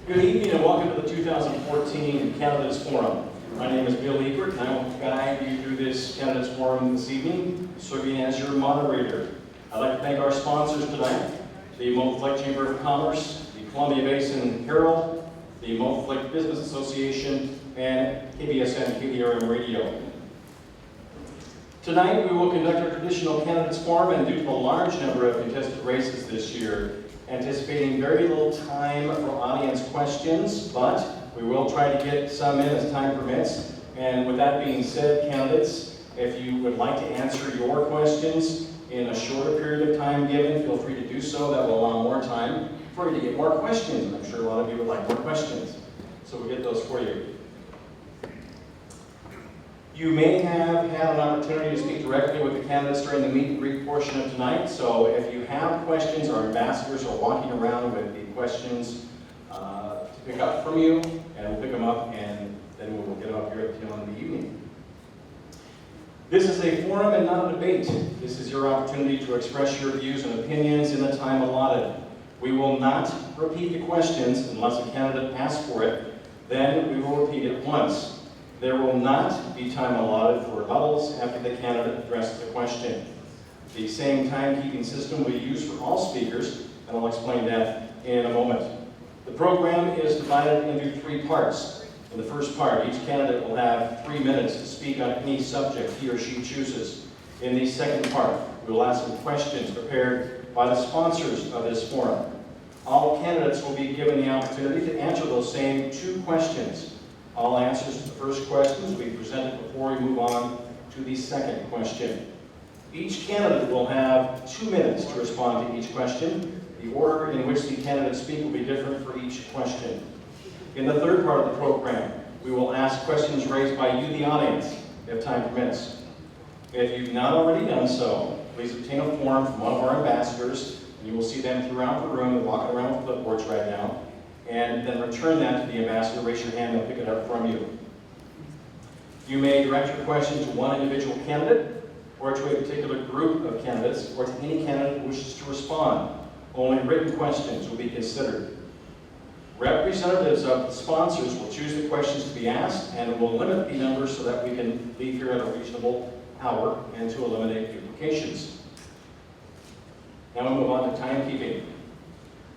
Good evening and welcome to the 2014 Candidates Forum. My name is Bill Ecret and I will guide you through this Candidates Forum this evening, serving as your moderator. I'd like to thank our sponsors tonight, the Multi-Flight Chamber of Commerce, the Columbia Basin Herald, the Multi-Flight Business Association, and KBSN KBRM Radio. Tonight we will conduct our traditional Candidates Forum, and due to the large number of contested races this year, anticipating very little time for audience questions, but we will try to get some in as time permits. And with that being said, candidates, if you would like to answer your questions in a shorter period of time given, feel free to do so. That will allow more time for you to get more questions. I'm sure a lot of you would like more questions, so we'll get those for you. You may have had an opportunity to speak directly with the candidates during the meet and greet portion of tonight, so if you have questions, our ambassadors are walking around with the questions to pick up from you, and we'll pick them up and then we will get them up here at the end of the evening. This is a forum and not a debate. This is your opportunity to express your views and opinions in the time allotted. We will not repeat the questions unless a candidate asks for it, then we will repeat it once. There will not be time allotted for rebuttals after the candidate addresses the question. The same timekeeping system we use for all speakers, and I'll explain that in a moment. The program is divided into three parts. In the first part, each candidate will have 3 minutes to speak on any subject he or she chooses. In the second part, we will ask some questions prepared by the sponsors of this forum. All candidates will be given the opportunity to answer those same 2 questions. All answers to the first questions will be presented before we move on to the second question. Each candidate will have 2 minutes to respond to each question. The order in which the candidates speak will be different for each question. In the third part of the program, we will ask questions raised by you, the audience, if time permits. If you've not already done so, please obtain a form from one of our ambassadors, and you will see them throughout the room. They're walking around with clipboards right now. And then return that to the ambassador, raise your hand, and they'll pick it up from you. You may direct your question to one individual candidate, or to a particular group of candidates, or to any candidate who wishes to respond. Only written questions will be considered. Representatives of the sponsors will choose the questions to be asked, and will limit the number so that we can leave here at a reasonable hour and to eliminate duplications. Now we move on to timekeeping.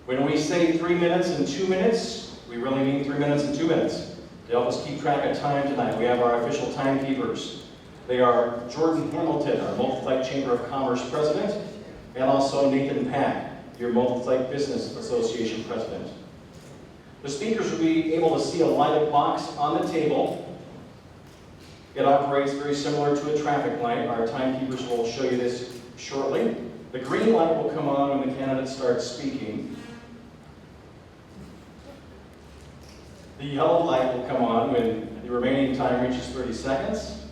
When we say 3 minutes and 2 minutes, we really mean 3 minutes and 2 minutes. To help us keep track of time tonight, we have our official timekeepers. They are Jordan Hamilton, our Multi-Flight Chamber of Commerce President, and also Nathan Pack, your Multi-Flight Business Association President. The speakers will be able to see a lighted box on the table. It operates very similar to a traffic light. Our timekeepers will show you this shortly. The green light will come on when the candidate starts speaking. The yellow light will come on when the remaining time reaches 30 seconds,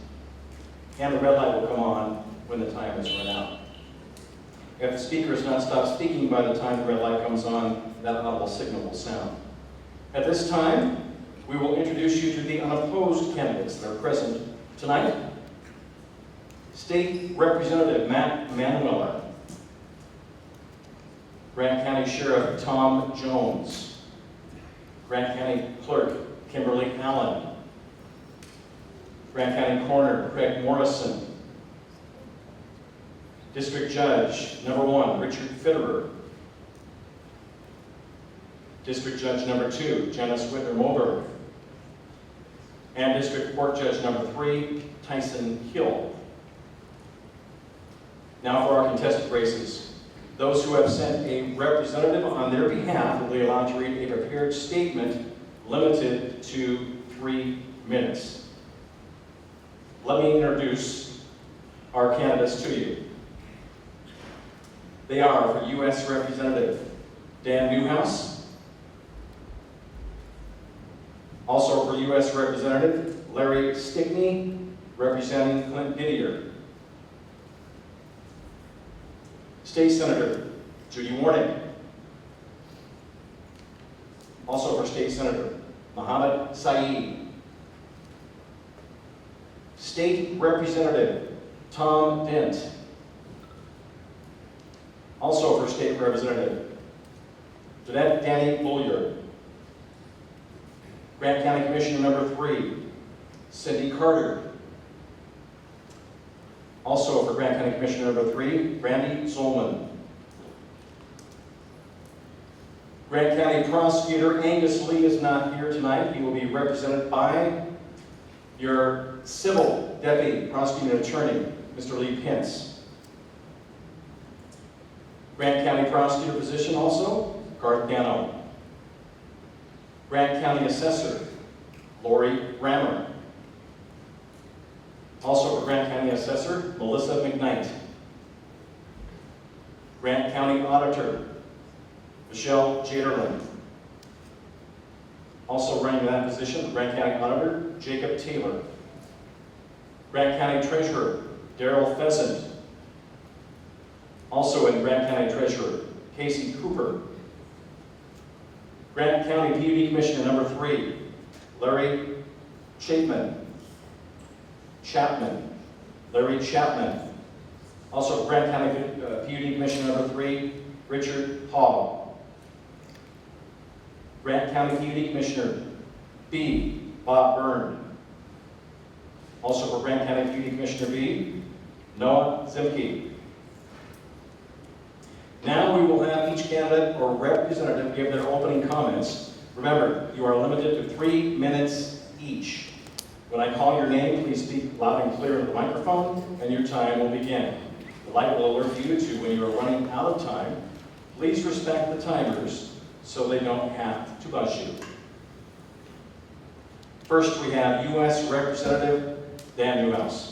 and the red light will come on when the time is run out. If the speaker has not stopped speaking by the time the red light comes on, that audible signal will sound. At this time, we will introduce you to the unopposed candidates that are present tonight. State Representative Matt Manuela, Grant County Sheriff Tom Jones, Grant County Clerk Kimberly Allen, Grant County Coroner Craig Morrison, District Judge number 1 Richard Fitterer, District Judge number 2 Janice Whitner-Moberg, and District Court Judge number 3 Tyson Hill. Now for our contested races. Those who have sent a representative on their behalf will be allowed to read a prepared statement limited to 3 minutes. Let me introduce our candidates to you. They are for U.S. Representative Dan Newhouse, also for U.S. Representative Larry Stickney, representing Clint Didier. State Senator Judy Warnick. Also for State Senator Mohammad Saeed. State Representative Tom Dent. Also for State Representative Dannette Bolyard. Grant County Commissioner number 3, Cindy Carter. Also for Grant County Commissioner number 3, Randy Zolman. Grant County Prosecutor Angus Lee is not here tonight. He will be represented by your Civil Deputy Prosecuting Attorney, Mr. Lee Pence. Grant County Prosecutor position also, Garth Dano. Grant County Assessor, Lori Rammer. Also for Grant County Assessor, Melissa McKnight. Grant County Auditor, Michelle Jaderlin. Also running that position, Grant County Auditor, Jacob Taylor. Grant County Treasurer, Darryl Pheasant. Also in Grant County Treasurer, Casey Cooper. Grant County PUD Commissioner number 3, Larry Larry Chapman. Also Grant County PUD Commissioner number 3, Richard Hall. Grant County PUD Commissioner B, Bob Byrne. Also for Grant County PUD Commissioner B, Noah Zimke. Now we will have each candidate or representative give their opening comments. Remember, you are limited to 3 minutes each. When I call your name, please speak loud and clear into the microphone, and your time will begin. The light will alert you to when you are running out of time. Please respect the timers so they don't have to buzz you. First, we have U.S. Representative Dan Newhouse.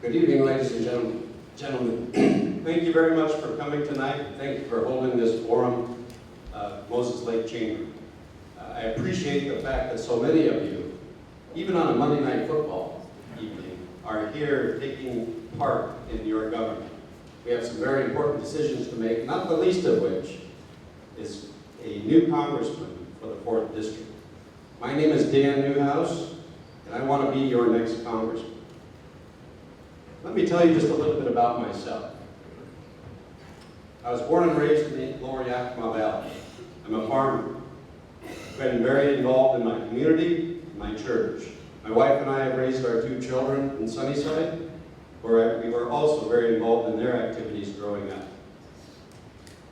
Good evening, ladies and gentlemen. Thank you very much for coming tonight. Thank you for holding this forum, Moses Lake Chamber. I appreciate the fact that so many of you, even on a Monday night football evening, are here taking part in your government. We have some very important decisions to make, not the least of which is a new congressman for the 4th District. My name is Dan Newhouse, and I want to be your next congressman. Let me tell you just a little bit about myself. I was born and raised in the Lower Yakima Valley. I'm a farmer. I've been very involved in my community, my church. My wife and I have raised our 2 children in Sunnyside, where we were also very involved in their activities growing up.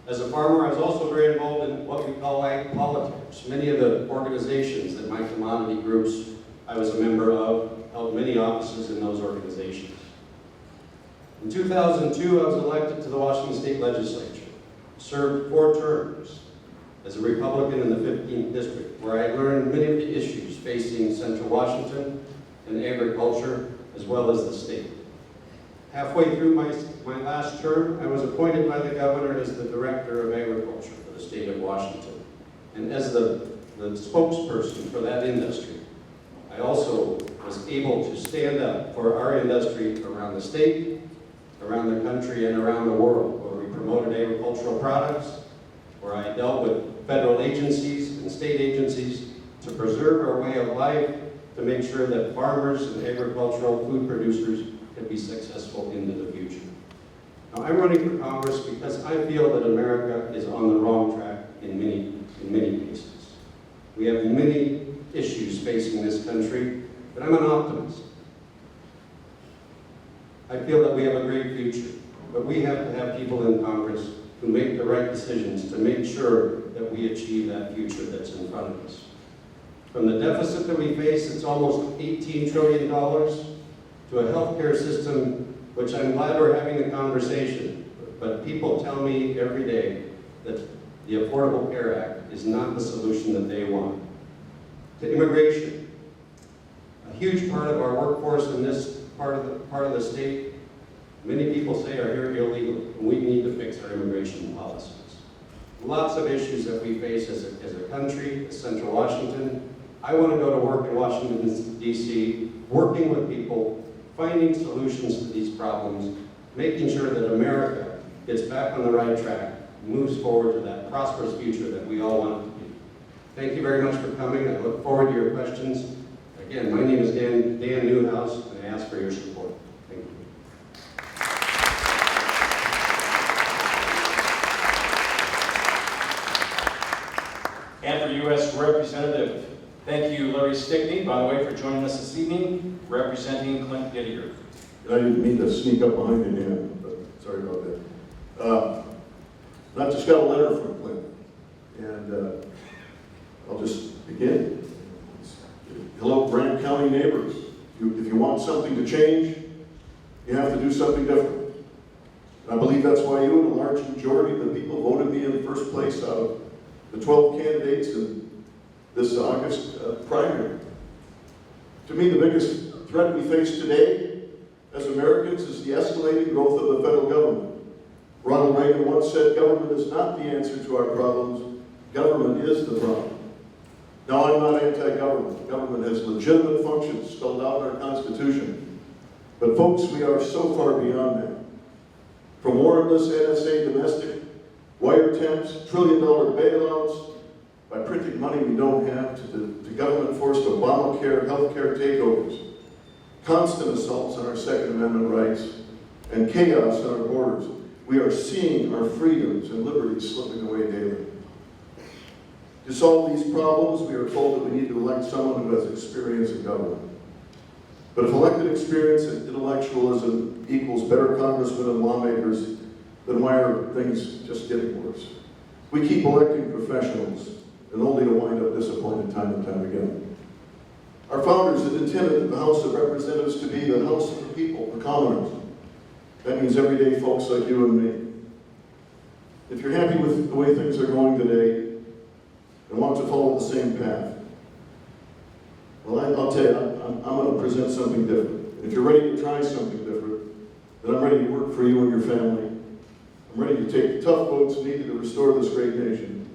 As a farmer, I was also very involved in what we call ag politics. Many of the organizations that my commodity groups I was a member of held many offices in those organizations. In 2002, I was elected to the Washington State Legislature, served 4 terms as a Republican in the 15th District, where I learned many of the issues facing Central Washington and agriculture, as well as the state. Halfway through my last term, I was appointed by the governor as the Director of Agriculture for the state of Washington. And as the spokesperson for that industry, I also was able to stand up for our industry around the state, around the country, and around the world, where we promoted agricultural products, where I dealt with federal agencies and state agencies to preserve our way of life, to make sure that farmers and agricultural food producers could be successful into the future. Now, I'm running for Congress because I feel that America is on the wrong track in many cases. We have many issues facing this country, but I'm an optimist. I feel that we have a great future, but we have to have people in Congress who make the right decisions to make sure that we achieve that future that's in front of us. From the deficit that we face, it's almost $18 trillion, to a healthcare system, which I'm glad we're having a conversation, but people tell me every day that the Affordable Care Act is not the solution that they want. To immigration, a huge part of our workforce in this part of the state, many people say are here illegally, and we need to fix our immigration policies. Lots of issues that we face as a country, as Central Washington. I want to go to work in Washington, D.C., working with people, finding solutions to these problems, making sure that America gets back on the right track, moves forward to that prosperous future that we all want it to be. Thank you very much for coming. I look forward to your questions. Again, my name is Dan Newhouse, and I ask for your support. Thank you. And for U.S. Representative, thank you, Larry Stickney, by the way, for joining us this evening, representing Clint Didier. I didn't mean to sneak up behind you, Dan, but sorry about that. I just got a letter from Clint, and I'll just begin. Hello, Grant County neighbors. If you want something to change, you have to do something different. And I believe that's why you and a large majority of the people voted me in first place out of the 12 candidates in this August primary. To me, the biggest threat we face today as Americans is the escalating growth of the federal government. Ronald Reagan once said, government is not the answer to our problems, government is the problem. Now, I'm not anti-government. Government has legitimate functions spelled out in our Constitution. But folks, we are so far beyond that. From warrantless NSA domestic wiretaps, trillion-dollar bailouts, by printing money we don't have, to government-forced Obamacare, healthcare takeovers, constant assaults on our Second Amendment rights, and chaos on our borders. We are seeing our freedoms and liberties slipping away daily. To solve these problems, we are told that we need to elect someone who has experience in government. But if elected experience and intellectualism equals better congressmen and lawmakers, then why are things just getting worse? We keep electing professionals, and only to wind up disappointed time and time again. Our founders had intended the House of Representatives to be the House of the people, the commoners. That means everyday folks like you and me. If you're happy with the way things are going today, and want to follow the same path, well, I'll tell you, I'm going to present something different. If you're ready to try something different, then I'm ready to work for you and your family. I'm ready to take the tough votes needed to restore this great nation.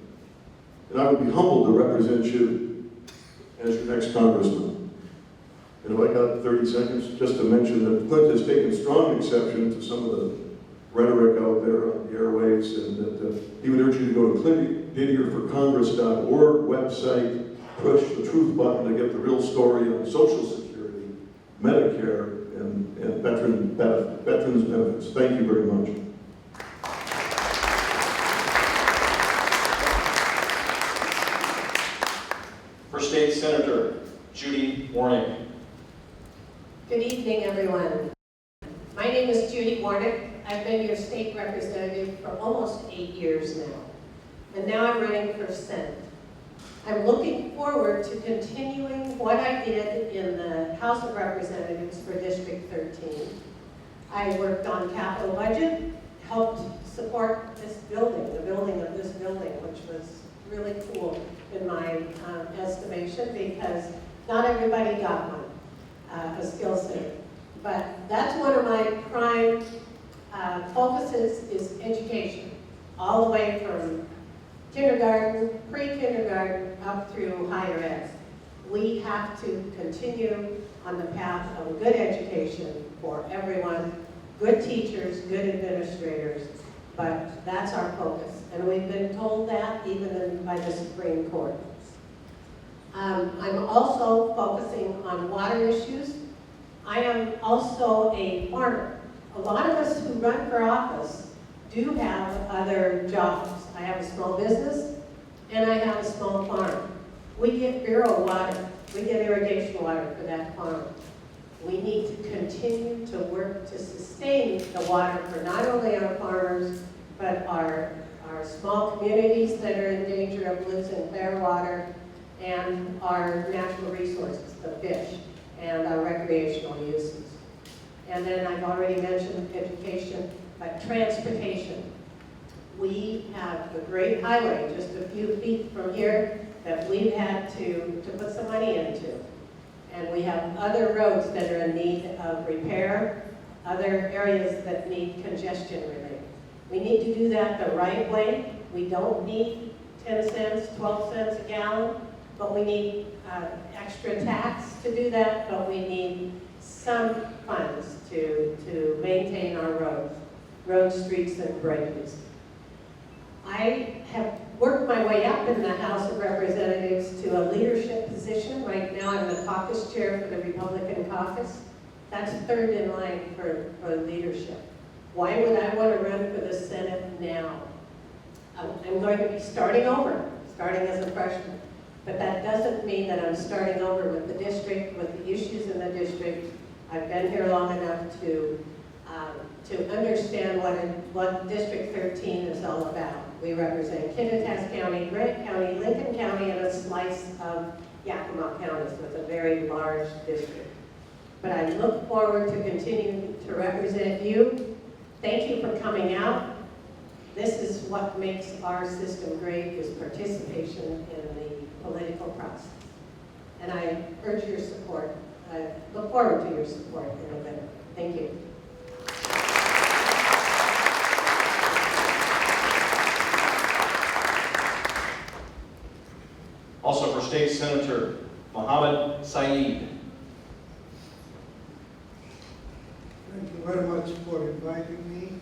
And I would be humbled to represent you as your next congressman. And if I got 30 seconds, just to mention that Clint has taken strong exception to some of the rhetoric out there on the airwaves, and that he would urge you to go to ClintDidierForCongress.org website, push the truth button to get the real story on Social Security, Medicare, and veterans benefits. Thank you very much. First State Senator Judy Warnick. Good evening, everyone. My name is Judy Warnick. I've been your state representative for almost 8 years now, and now I'm running for Senate. I'm looking forward to continuing what I did in the House of Representatives for District 13. I worked on capital budget, helped support this building, the building of this building, which was really cool in my estimation, because not everybody got one, a skill set. But that's one of my prime focuses is education, all the way from kindergarten, pre-kindergarten, up through higher ed. We have to continue on the path of a good education for everyone, good teachers, good administrators, but that's our focus. And we've been told that even by the Supreme Court. I'm also focusing on water issues. I am also a farmer. A lot of us who run for office do have other jobs. I have a small business and I have a small farm. We get rural water. We get irrigation water for that farm. We need to continue to work to sustain the water for not only our farmers, but our small communities that are in danger of losing their water, and our natural resources, the fish, and our recreational uses. And then I've already mentioned education, but transportation. We have a great highway just a few feet from here that we've had to put some money into. And we have other roads that are in need of repair, other areas that need congestion relief. We need to do that the right way. We don't need 10 cents, 12 cents a gallon, but we need extra tax to do that, but we need some funds to maintain our roads, streets, and bridges. I have worked my way up in the House of Representatives to a leadership position. Right now I'm the caucus chair for the Republican caucus. That's third in line for leadership. Why would I want to run for the Senate now? I'm going to be starting over. starting as a freshman. But that doesn't mean that I'm starting over with the district, with the issues in the district. I've been here long enough to understand what District 13 is all about. We represent Kittitas County, Grant County, Lincoln County, and a slice of Yakima County, so it's a very large district. But I look forward to continuing to represent you. Thank you for coming out. This is what makes our system great, is participation in the political process. And I urge your support. I look forward to your support in November. Thank you. Also for State Senator Mohammad Saeed. Thank you very much for inviting me.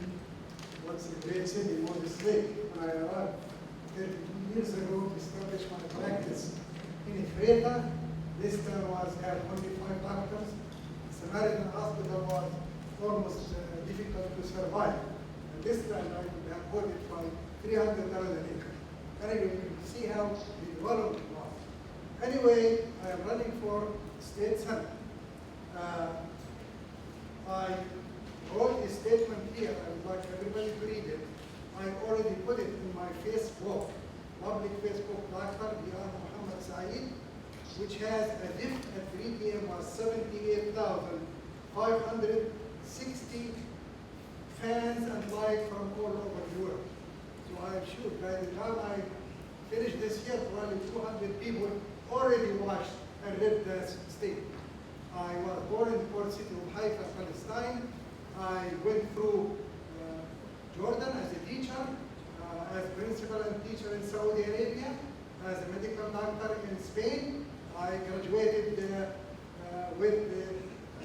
What's a great city, Moses Lake. When I arrived 32 years ago to establish my practice in Ecret, this town had only 5 doctors. Samaritan Hospital was almost difficult to survive. And this time I could have bought it by $300 an acre. Anyway, you can see how the development was. Anyway, I am running for state senate. I wrote a statement here. I would like everybody to read it. I already put it in my Facebook, public Facebook, Dr. Mohammad Saeed, which has a gift at 3 p.m. was 78,560 fans and likes from all over the world. So I am sure by the time I finish this year, probably 200 people already watched and read the statement. I was born in the port city of Haifa, Palestine. I went through Jordan as a teacher, as principal and teacher in Saudi Arabia, as a medical doctor in Spain. I graduated with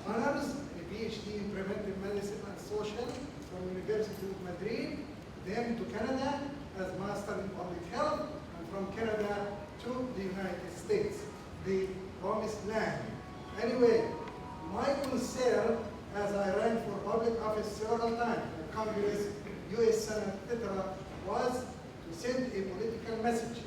honors, a PhD in preventive medicine and social from University of Madrid, then to Canada as Master in Public Health, and from Canada to the United States, the promised land. Anyway, my concern as I ran for public office several times, Congress, US Senate, etc., was to send a political message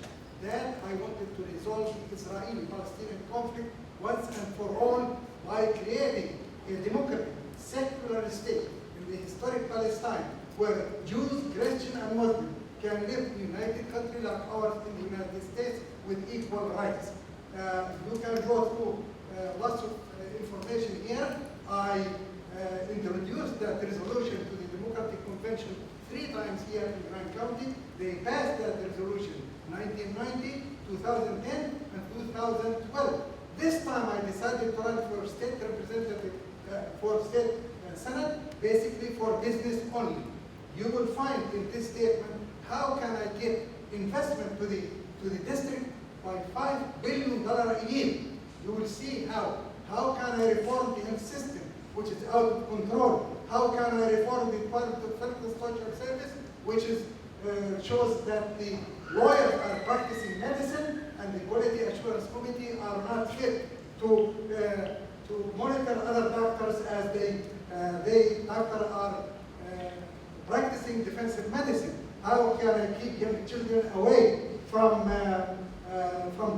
that I wanted to resolve the Israeli-Palestinian conflict once and for all by creating a democratic, secular state in the historic Palestine where Jews, Christians, and Muslims can live in a united country like ours in the United States with equal rights. You can go through lots of information here. I introduced that resolution to the Democratic Convention 3 times here in Grand County. They passed that resolution 1990, 2010, and 2012. This time I decided to run for state representative, for state senate, basically for business only. You will find in this statement how can I get investment to the district by $5 billion a year. You will see how. How can I reform the health system, which is out of control? How can I reform the Department of Health and Social Service, which is, shows that the lawyers are practicing medicine and the Quality Assurance Committee are not fit to monitor other doctors as they are practicing defensive medicine. How can I keep young children away from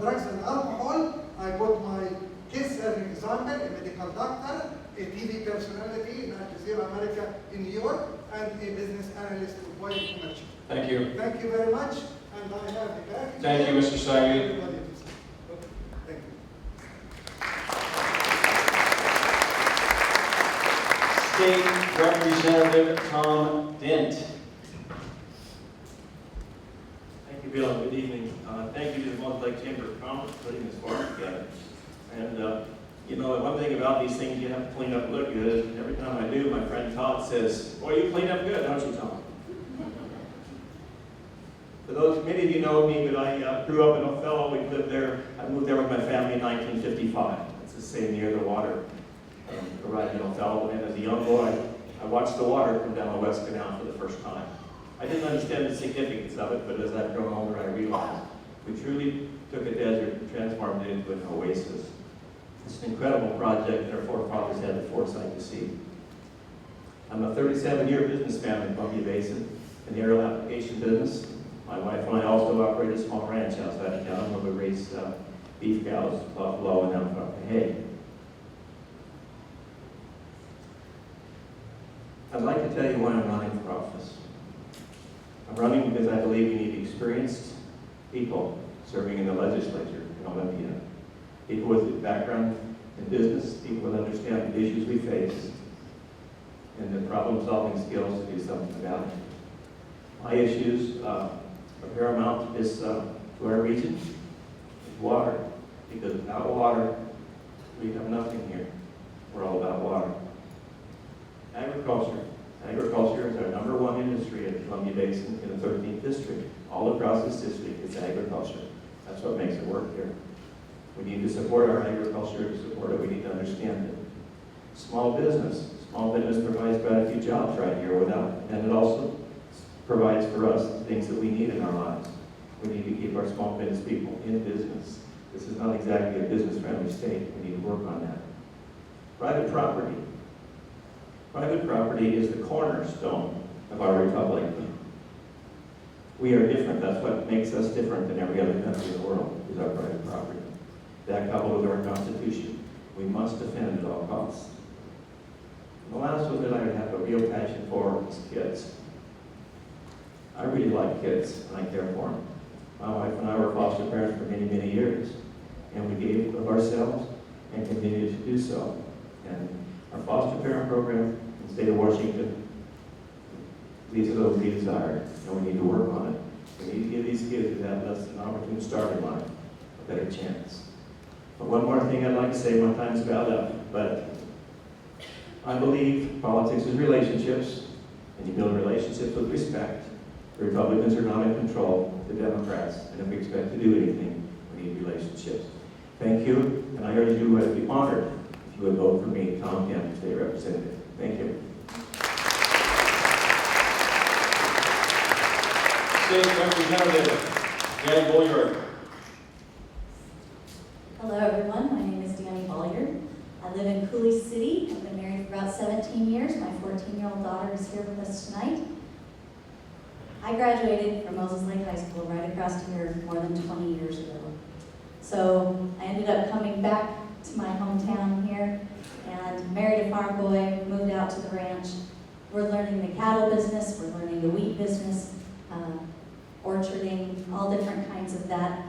drugs and alcohol? I put my kids as an example, a medical doctor, a TV personality in Al Jazeera America in New York, and a business analyst with Warnick Commercial. Thank you. Thank you very much, and I have the back. Thank you, Mr. Saeed. Thank you. State Representative Tom Dent. Thank you, Bill, and good evening. Thank you to the Lake Chamber of Commerce for putting this forum together. And you know, one thing about these things, you have to clean up and look good. And every time I do, my friend Todd says, "Boy, you clean up good, don't you, Tom?" For those, many of you know me, but I grew up in Othello. We lived there. I moved there with my family in 1955. It's the same year the water arrived in Othello. And as a young boy, I watched the water come down the West Canal for the first time. I didn't understand the significance of it, but as I've grown older, I realized we truly took a desert and transformed it into an oasis. It's an incredible project that our forefathers had the foresight to see. I'm a 37-year businessman in Columbia Basin in the aerial application business. My wife and I also operate a small ranch outside of town where we raise beef cows, buffalo, and alfalfa hay. I'd like to tell you why I'm running for office. I'm running because I believe we need experienced people serving in the legislature in Olympia. People with a background in business, people that understand the issues we face, and the problem-solving skills to do something about it. My issues are paramount is to our region is water, because without water, we have nothing here. We're all about water. Agriculture. Agriculture is our #1 industry in the Columbia Basin in the 13th district. All across this district, it's agriculture. That's what makes it work here. We need to support our agriculture. To support it, we need to understand it. Small business. Small business provides quite a few jobs right here and it also provides for us things that we need in our lives. We need to keep our small business people in business. This is not exactly a business-friendly state. We need to work on that. Private property. Private property is the cornerstone of our republic. We are different. That's what makes us different than every other country in the world, is our private property. That coupled with our Constitution, we must defend at all costs. And the last one that I have a real passion for is kids. I really like kids, and I care for them. My wife and I were foster parents for many, many years, and we gave of ourselves and continue to do so. And our foster parent program in the state of Washington leaves a little to be desired, and we need to work on it. We need to give these kids who have less than an opportune start in life a better chance. But one more thing I'd like to say, my time's about up, but I believe politics is relationships, and you build relationships with respect. The Republicans are not in control of the Democrats, and if we expect to do anything, we need relationships. Thank you, and I urge you to be honored if you would vote for me, Tom Dent, State Representative. Thank you. State Representative Dani Bolyard. Hello everyone, my name is Dani Bolyard. I live in Cooley City. I've been married for about 17 years. My 14-year-old daughter is here with us tonight. I graduated from Moses Lake High School right across here more than 20 years ago. So I ended up coming back to my hometown here and married a farm boy, moved out to the ranch. We're learning the cattle business, we're learning the wheat business, orcharding, all different kinds of that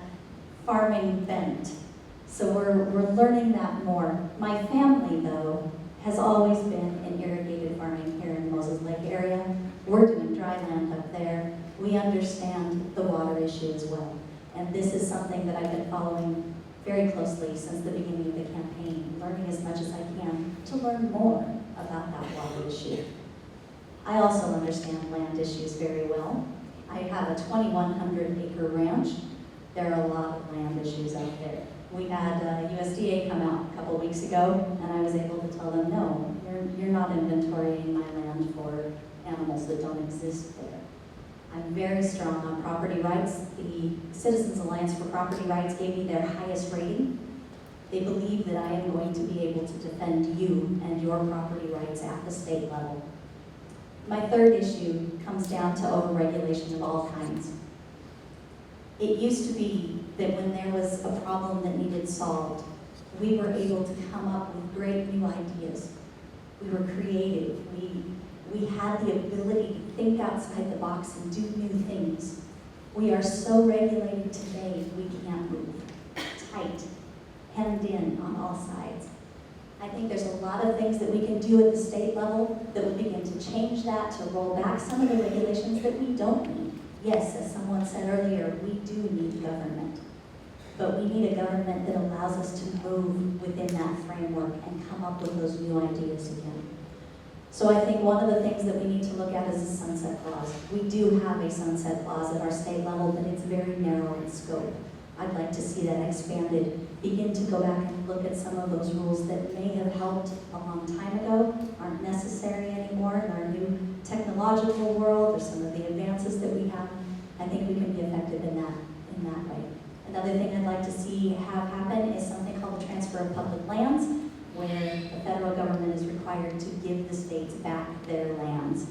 farming bent. So we're learning that more. My family, though, has always been in irrigated farming here in the Moses Lake area. We're doing dry land up there. We understand the water issue as well. And this is something that I've been following very closely since the beginning of the campaign, learning as much as I can to learn more about that water issue. I also understand land issues very well. I have a 2,100-acre ranch. There are a lot of land issues out there. We had USDA come out a couple weeks ago, and I was able to tell them, no, you're not inventorying my land for animals that don't exist there. I'm very strong on property rights. The Citizens Alliance for Property Rights gave me their highest rating. They believe that I am going to be able to defend you and your property rights at the state level. My third issue comes down to overregulation of all kinds. It used to be that when there was a problem that needed solved, we were able to come up with great new ideas. We were creative. We had the ability to think outside the box and do new things. We are so regulated today, we can't move. Tight, hemmed in on all sides. I think there's a lot of things that we can do at the state level that would begin to change that, to roll back some of the regulations that we don't need. Yes, as someone said earlier, we do need government. But we need a government that allows us to move within that framework and come up with those new ideas again. So I think one of the things that we need to look at is a sunset clause. We do have a sunset clause at our state level, but it's very narrow in scope. I'd like to see that expanded, begin to go back and look at some of those rules that may have helped a long time ago, aren't necessary anymore in our new technological world, or some of the advances that we have. I think we can be effective in that way. Another thing I'd like to see have happen is something called the transfer of public lands, where the federal government is required to give the states back their lands.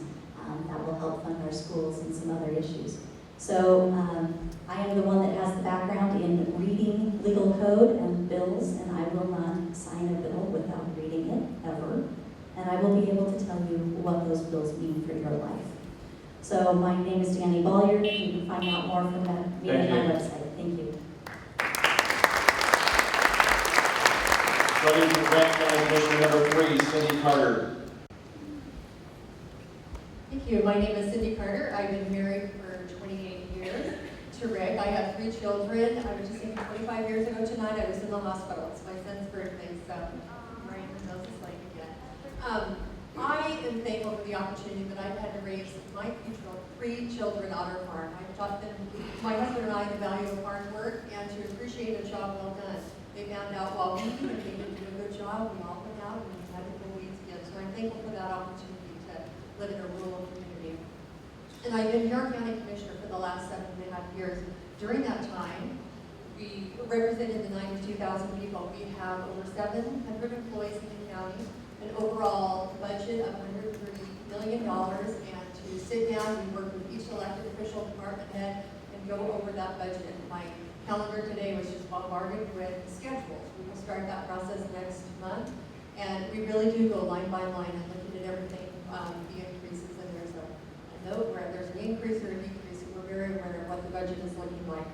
That will help fund our schools and some other issues. So I am the one that has the background in reading legal code and bills, and I will not sign a bill without reading it, ever. And I will be able to tell you what those bills mean for your life. So my name is Dani Bolyard. You can find out more from me on my website. Thank you. Running for Grant County Commissioner number 3, Cindy Carter. Thank you. My name is Cindy Carter. I've been married for 28 years to Rick. I have 3 children. I was just thinking 25 years ago tonight, I was in the hospital. It's my son's birthday, so right in the nose is like again. I am thankful for the opportunity that I've had to raise my 3 children on our farm. I've taught them, my husband and I, the value of hard work and to appreciate a job well done. They found out while we did a good job, we all went out and had to pull weeds again. So I'm thankful for that opportunity to live in a rural community. And I've been your county commissioner for the last 7.5 years. During that time, we represented the 92,000 people. We have over 700 employees in the county, an overall budget of $130 million, and to sit down and work with each elected official, department head, and go over that budget. My calendar today was just bombarded with schedules. We will start that process next month, and we really do go line by line and looking at everything, the increases, and there's a note where there's an increase or a decrease, and we're very aware of what the budget is looking like.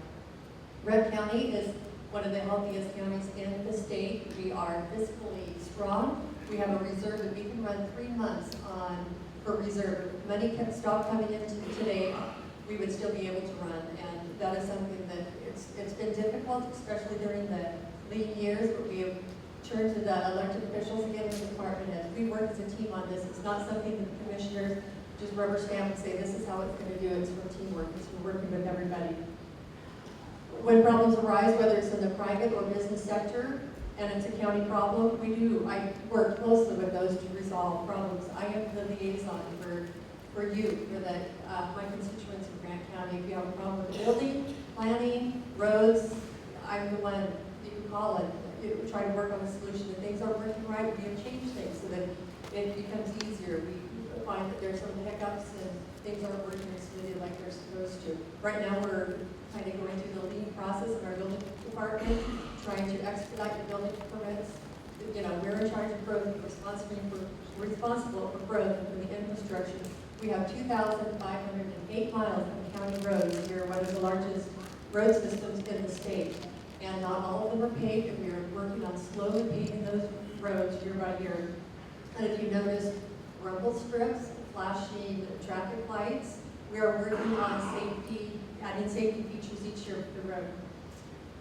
Red County is one of the healthiest counties in the state. We are fiscally strong. We have a reserve that we can run 3 months on for reserve. If money can stop coming in today, we would still be able to run, and that is something that it's been difficult, especially during the lean years, but we have turned to the elected officials again in the department heads. We work as a team on this. It's not something that the commissioners just rubber stamp and say this is how it's going to do. It's for teamwork. It's for working with everybody. When problems arise, whether it's in the private or business sector, and it's a county problem, I work closely with those to resolve problems. I am the liaison for you, for my constituents in Grant County. If you have a problem with the building, planning, roads, I'm the one you can call and try to work on a solution. If things aren't working right, we have changed things so that it becomes easier. We find that there's some hiccups and things aren't working as smoothly like they're supposed to. Right now, we're kind of going through the lean process in our building department, trying to expedite the building permits. You know, we're in charge of growth, responsible for growth and for the infrastructure. We have 2,508 miles of county roads. We're one of the largest road systems in the state. And not all of them are paved, and we are working on slowly paving those roads year by year. And if you notice rumble strips, flashing traffic lights, we are working on safety, adding safety features each year for the road.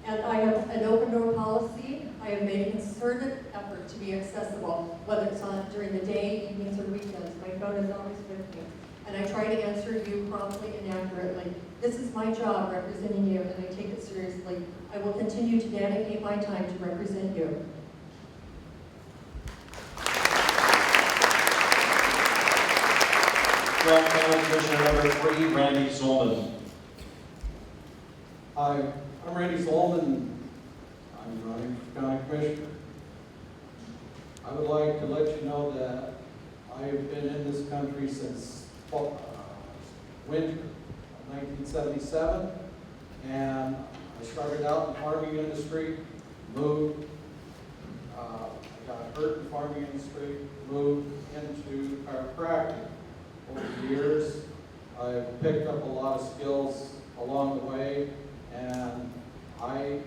And I have an open door policy. I have made a concerted effort to be accessible, whether it's during the day, evenings, or weekends. My phone is always with me. And I try to answer you promptly and accurately. This is my job representing you, and I take it seriously. I will continue to dedicate my time to represent you. Grant County Commissioner number 3, Randy Zolman. Hi, I'm Randy Zolman. I'm running for County Commissioner. I would like to let you know that I have been in this country since winter of 1977, and I started out in the farming industry, moved, I got hurt in the farming industry, moved into chiropractic. Over the years, I've picked up a lot of skills along the way, and I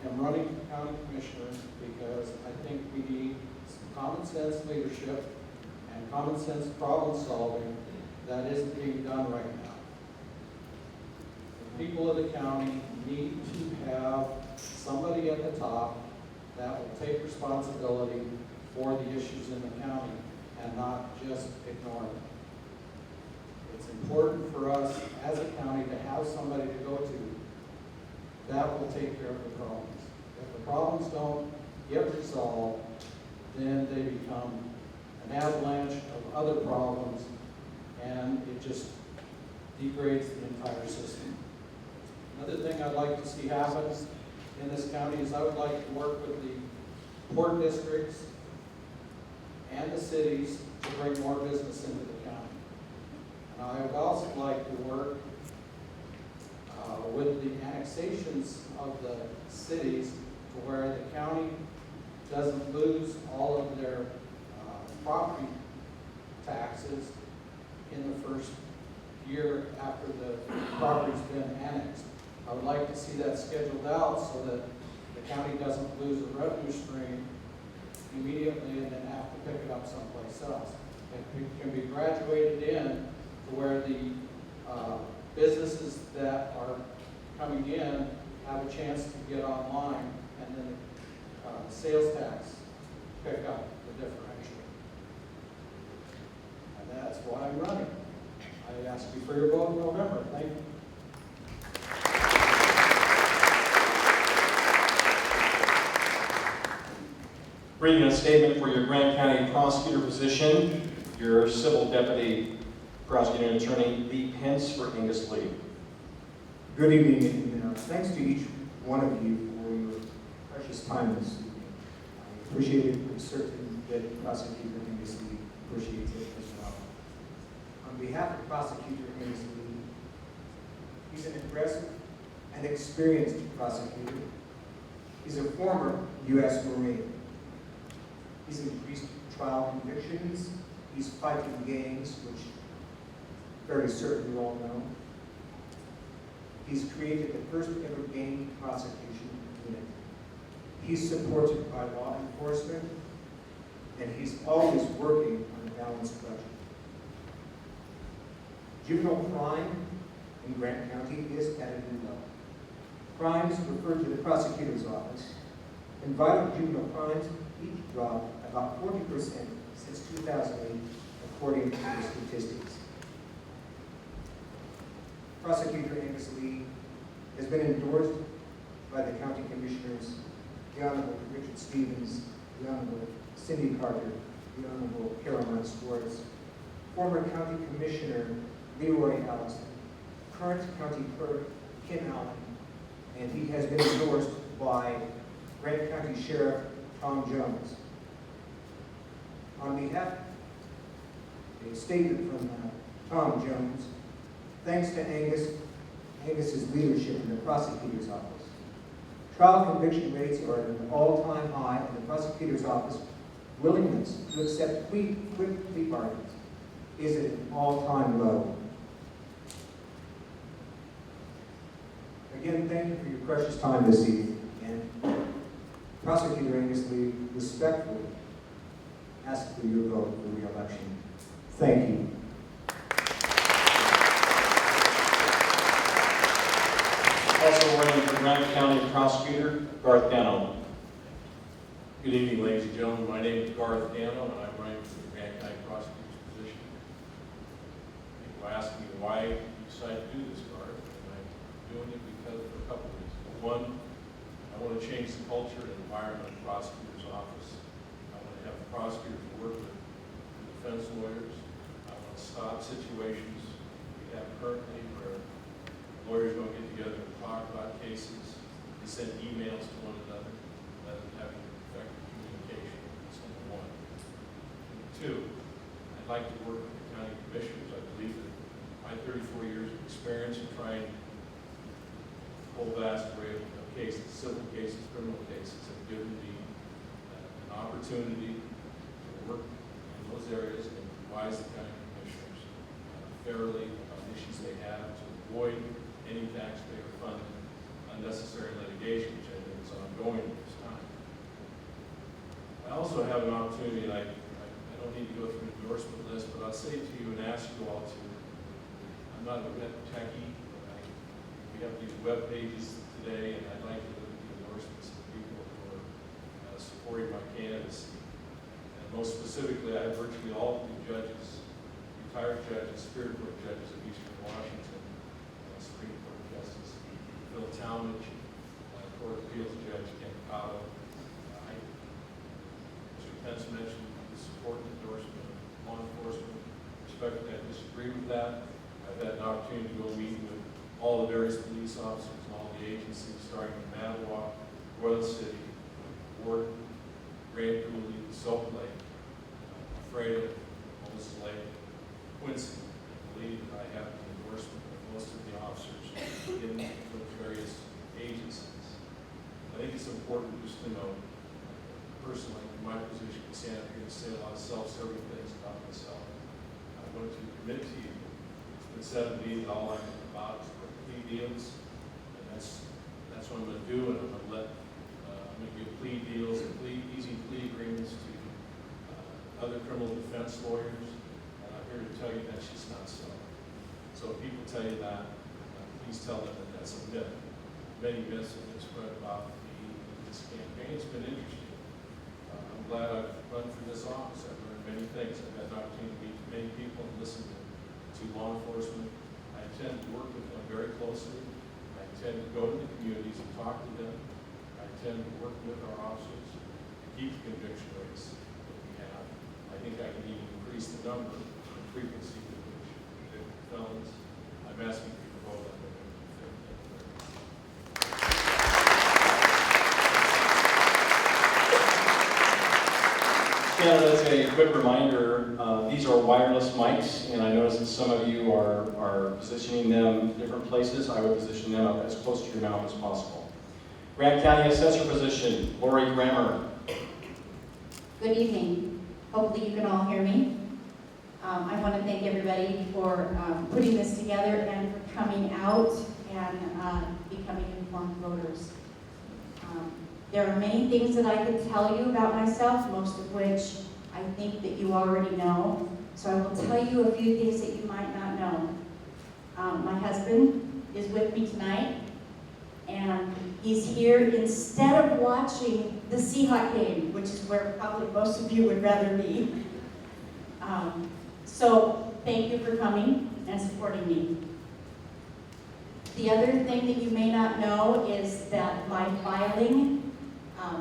am running for county commissioner because I think we need some common sense leadership and common sense problem solving that isn't being done right now. The people of the county need to have somebody at the top that will take responsibility for the issues in the county and not just ignore them. It's important for us as a county to have somebody to go to that will take care of the problems. If the problems don't get resolved, then they become an avalanche of other problems, and it just degrades the entire system. Another thing I'd like to see happen in this county is I would like to work with the port districts and the cities to bring more business into the county. And I would also like to work with the annexations of the cities to where the county doesn't lose all of their property taxes in the first year after the property's been annexed. I would like to see that scheduled out so that the county doesn't lose a revenue stream immediately and then have to pick it up someplace else. It can be graduated in to where the businesses that are coming in have a chance to get online, and then the sales tax pick up the differential. And that's why I'm running. I ask you for your vote in November. Thank you. Reading a statement for your Grant County prosecutor position, your civil deputy prosecuting attorney, Lee Pence for Angus Lee. Good evening, and thanks to each one of you for your precious time this evening. I appreciate it. I'm certain that Prosecutor Angus Lee appreciates it as well. On behalf of Prosecutor Angus Lee, he's an impressive and experienced prosecutor. He's a former U.S. Marine. He's increased trial convictions. He's fighting gangs, which very certain you all know. He's created the first ever gang prosecution unit. He's supported by law enforcement, and he's always working on a balanced budget. Juvenile crime in Grant County is at a new level. Crimes referred to the prosecutor's office, and violent juvenile crimes each dropped about 40% since 2008, according to the statistics. Prosecutor Angus Lee has been endorsed by the county commissioners, the Honorable Richard Stevens, the Honorable Cindy Carter, the Honorable Caroline Swartz, former county commissioner Leroy Allison, current county clerk Kim Allen, and he has been endorsed by Grant County Sheriff Tom Jones. On behalf, a statement from Tom Jones, thanks to Angus's leadership in the prosecutor's office. Trial conviction rates are at an all-time high, and the prosecutor's office willingness to accept quick plea bargains is at an all-time low. Again, thank you for your precious time this evening, and Prosecutor Angus Lee respectfully ask for your vote for re-election. Thank you. Also running for Grant County prosecutor, Garth Dano. Good evening, ladies and gentlemen. My name is Garth Dano, and I'm running for the Grant County prosecutor's position. People ask me why you decided to do this, Garth, and I'm doing it because of a couple of reasons. One, I want to change the culture and environment of the prosecutor's office. I want to have the prosecutors work with defense lawyers. I want to stop situations we have currently where lawyers don't get together and talk about cases. They send emails to one another rather than having effective communication. That's number one. Number two, I'd like to work with the county commissioners. I believe that my 34 years of experience in trying a whole vast array of cases, civil cases, criminal cases, have given me an opportunity to work in those areas and advise the county commissioners fairly on issues they have to avoid any taxpayer-funded unnecessary litigation, which I think is ongoing at this time. I also have an opportunity, and I don't need to go through an endorsement list, but I'll say to you and ask you all to, I'm not a web techie, but we have these web pages today, and I'd like to look at the endorsements of people who are supporting my candidacy. And most specifically, I have virtually all of the judges, retired judges, Superior Court judges of Eastern Washington, Supreme Court Justice Phil Talmadge, Court of Appeals Judge Ken Cotto. Mr. Pence mentioned the support and endorsement of law enforcement. Respectfully, I disagree with that. I've had an opportunity to go meet with all the various police officers and all the agencies, starting from Manawak, Royal City, Ward, Grand Coulee, Salt Lake, Freda, Moses Lake, Quincy. I believe that I have the endorsement of most of the officers in those various agencies. I think it's important just to know, personally, in my position, I stand up here and say a lot of self-serving things about myself. I want to commit to you. It's been said to me that all I'm about is for plea deals, and that's what I'm going to do, and I'm going to give plea deals and easy plea agreements to other criminal defense lawyers, and I'm here to tell you that's just not so. So if people tell you that, please tell them that that's a myth. Many myths have been spread about this campaign. It's been interesting. I'm glad I've run for this office. I've learned many things. I've had the opportunity to meet many people and listen to law enforcement. I intend to work with them very closely. I intend to go to the communities and talk to them. I intend to work with our officers to keep the conviction rates that we have. I think I can even increase the number and frequency with which convicted felons. I'm asking for your vote on November 5th. Yeah, that's a quick reminder. These are wireless mics, and I noticed that some of you are positioning them different places. I would position them up as close to your mouth as possible. Grant County Assessor position, Lori Grammer. Good evening. Hopefully you can all hear me. I want to thank everybody for putting this together and for coming out and becoming informed voters. There are many things that I could tell you about myself, most of which I think that you already know. So I will tell you a few things that you might not know. My husband is with me tonight, and he's here instead of watching the Seahawk game, which is where probably most of you would rather be. So thank you for coming and supporting me. The other thing that you may not know is that my filing,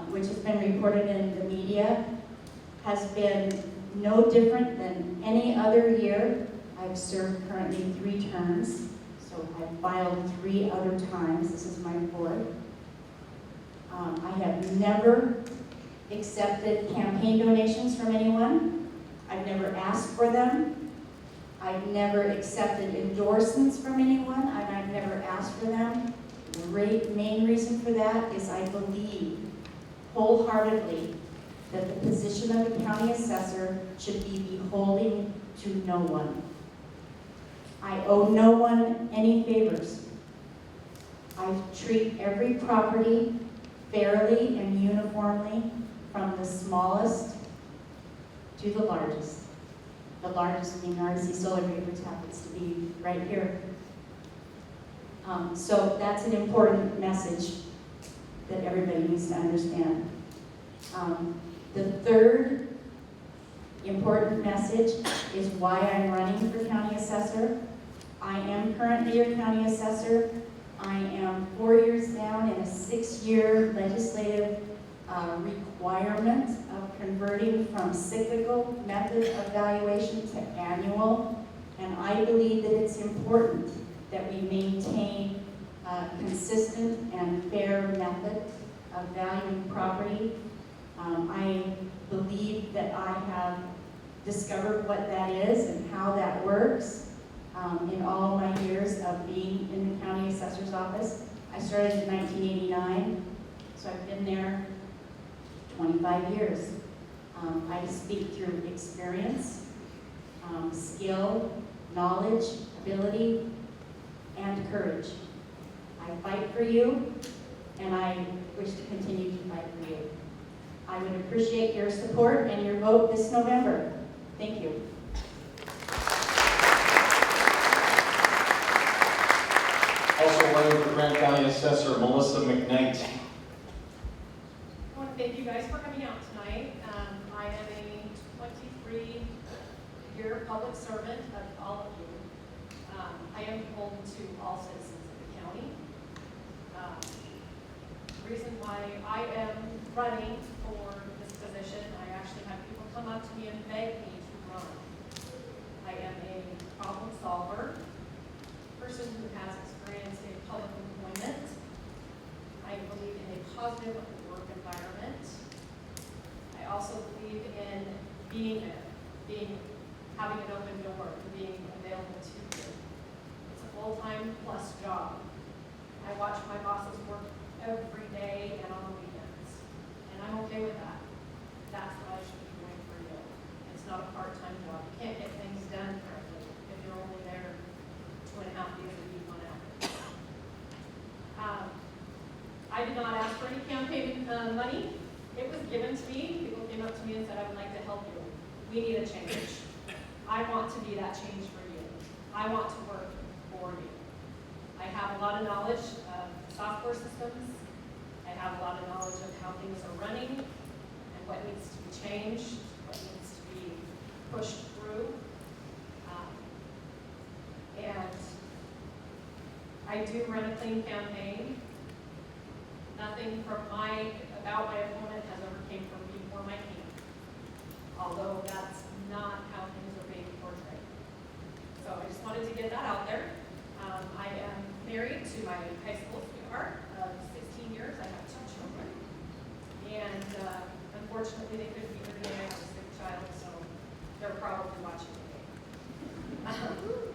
which has been reported in the media, has been no different than any other year. I've served currently 3 terms, so I've filed 3 other times. This is my 4th. I have never accepted campaign donations from anyone. I've never asked for them. I've never accepted endorsements from anyone, and I've never asked for them. The main reason for that is I believe wholeheartedly that the position of the county assessor should be beholden to no one. I owe no one any favors. I treat every property fairly and uniformly, from the smallest to the largest. The largest being RC Solar Grid, which happens to be right here. So that's an important message that everybody needs to understand. The third important message is why I'm running for county assessor. I am currently your county assessor. I am 4 years down in a 6-year legislative requirement of converting from cyclical method of valuation to annual. And I believe that it's important that we maintain a consistent and fair method of valuing property. I believe that I have discovered what that is and how that works in all my years of being in the county assessor's office. I started in 1989, so I've been there 25 years. I speak through experience, skill, knowledge, ability, and courage. I fight for you, and I wish to continue to fight for you. I would appreciate your support and your vote this November. Thank you. Also running for Grant County Assessor, Melissa McKnight. I want to thank you guys for coming out tonight. I am a 23-year public servant of all of you. I am beholden to all citizens of the county. The reason why I am running for this position, I actually have people come up to me and beg me to run. I am a problem solver, person who has experienced in public employment. I believe in a positive work environment. I also believe in having an open door, being available to you. It's a full-time plus job. I watch my bosses work every day and on the weekends, and I'm okay with that. That's what I should be doing for you. It's not a part-time job. You can't get things done correctly if you're only there 2.5 days a week on average. I did not ask for any campaign money. It was given to me. People came up to me and said, I would like to help you. We need a change. I want to be that change for you. I want to work for you. I have a lot of knowledge of software systems. I have a lot of knowledge of how things are running and what needs to be changed, what needs to be pushed through. And I do run a clean campaign. Nothing about my opponent has ever came from me or my team, although that's not how things are being portrayed. So I just wanted to get that out there. I am married to my high school sweetheart of 16 years. I have 2 children. And unfortunately, they couldn't be here today. I have a sick child, so they're probably watching the game.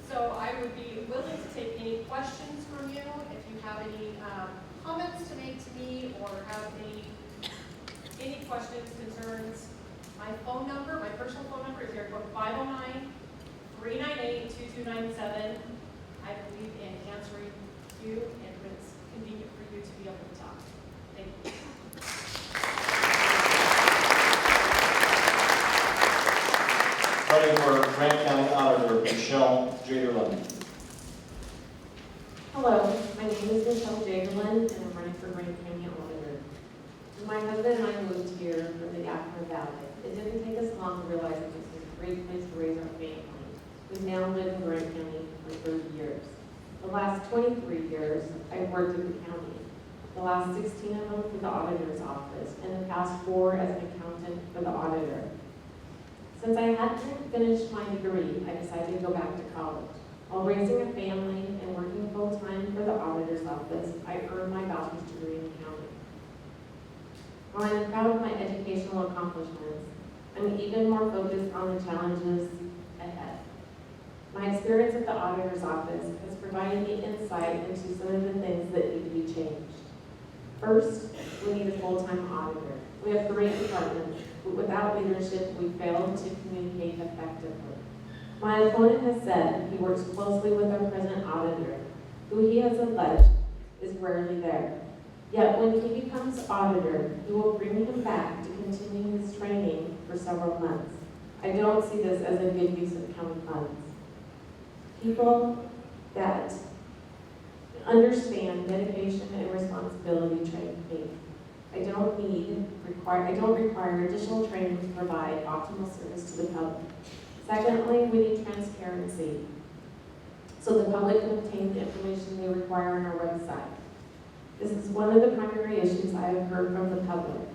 So I would be willing to take any questions from you. If you have any comments to make to me or have any questions, concerns, my phone number, my personal phone number is area code 509-398-2297. I believe in answering you and when it's convenient for you to be able to talk. Thank you. Running for Grant County Auditor, Michelle Jaderlin. Hello, my name is Michelle Jaderlin, and I'm running for Grant County Auditor. My husband and I moved here from the Yakima Valley. It didn't take us long to realize that this was a great place to raise our family. We've now lived in Grant County for 30 years. The last 23 years, I've worked at the county. The last 16 of them for the auditor's office, and the past 4 as an accountant for the auditor. Since I hadn't finished my degree, I decided to go back to college. While raising a family and working full-time for the auditor's office, I earned my bachelor's degree in accounting. While I'm proud of my educational accomplishments, I'm even more focused on the challenges ahead. My experience at the auditor's office has provided me insight into some of the things that need to be changed. First, we need a full-time auditor. We have great departments, but without leadership, we fail to communicate effectively. My opponent has said he works closely with our present auditor, who he has alleged is rarely there. Yet when he becomes auditor, he will bring him back to continue his training for several months. I don't see this as a good use of county funds. People that understand dedication and responsibility train me. I don't require additional training to provide optimal service to the public. Secondly, we need transparency, so the public can obtain the information they require on our website. This is one of the primary issues I have heard from the public.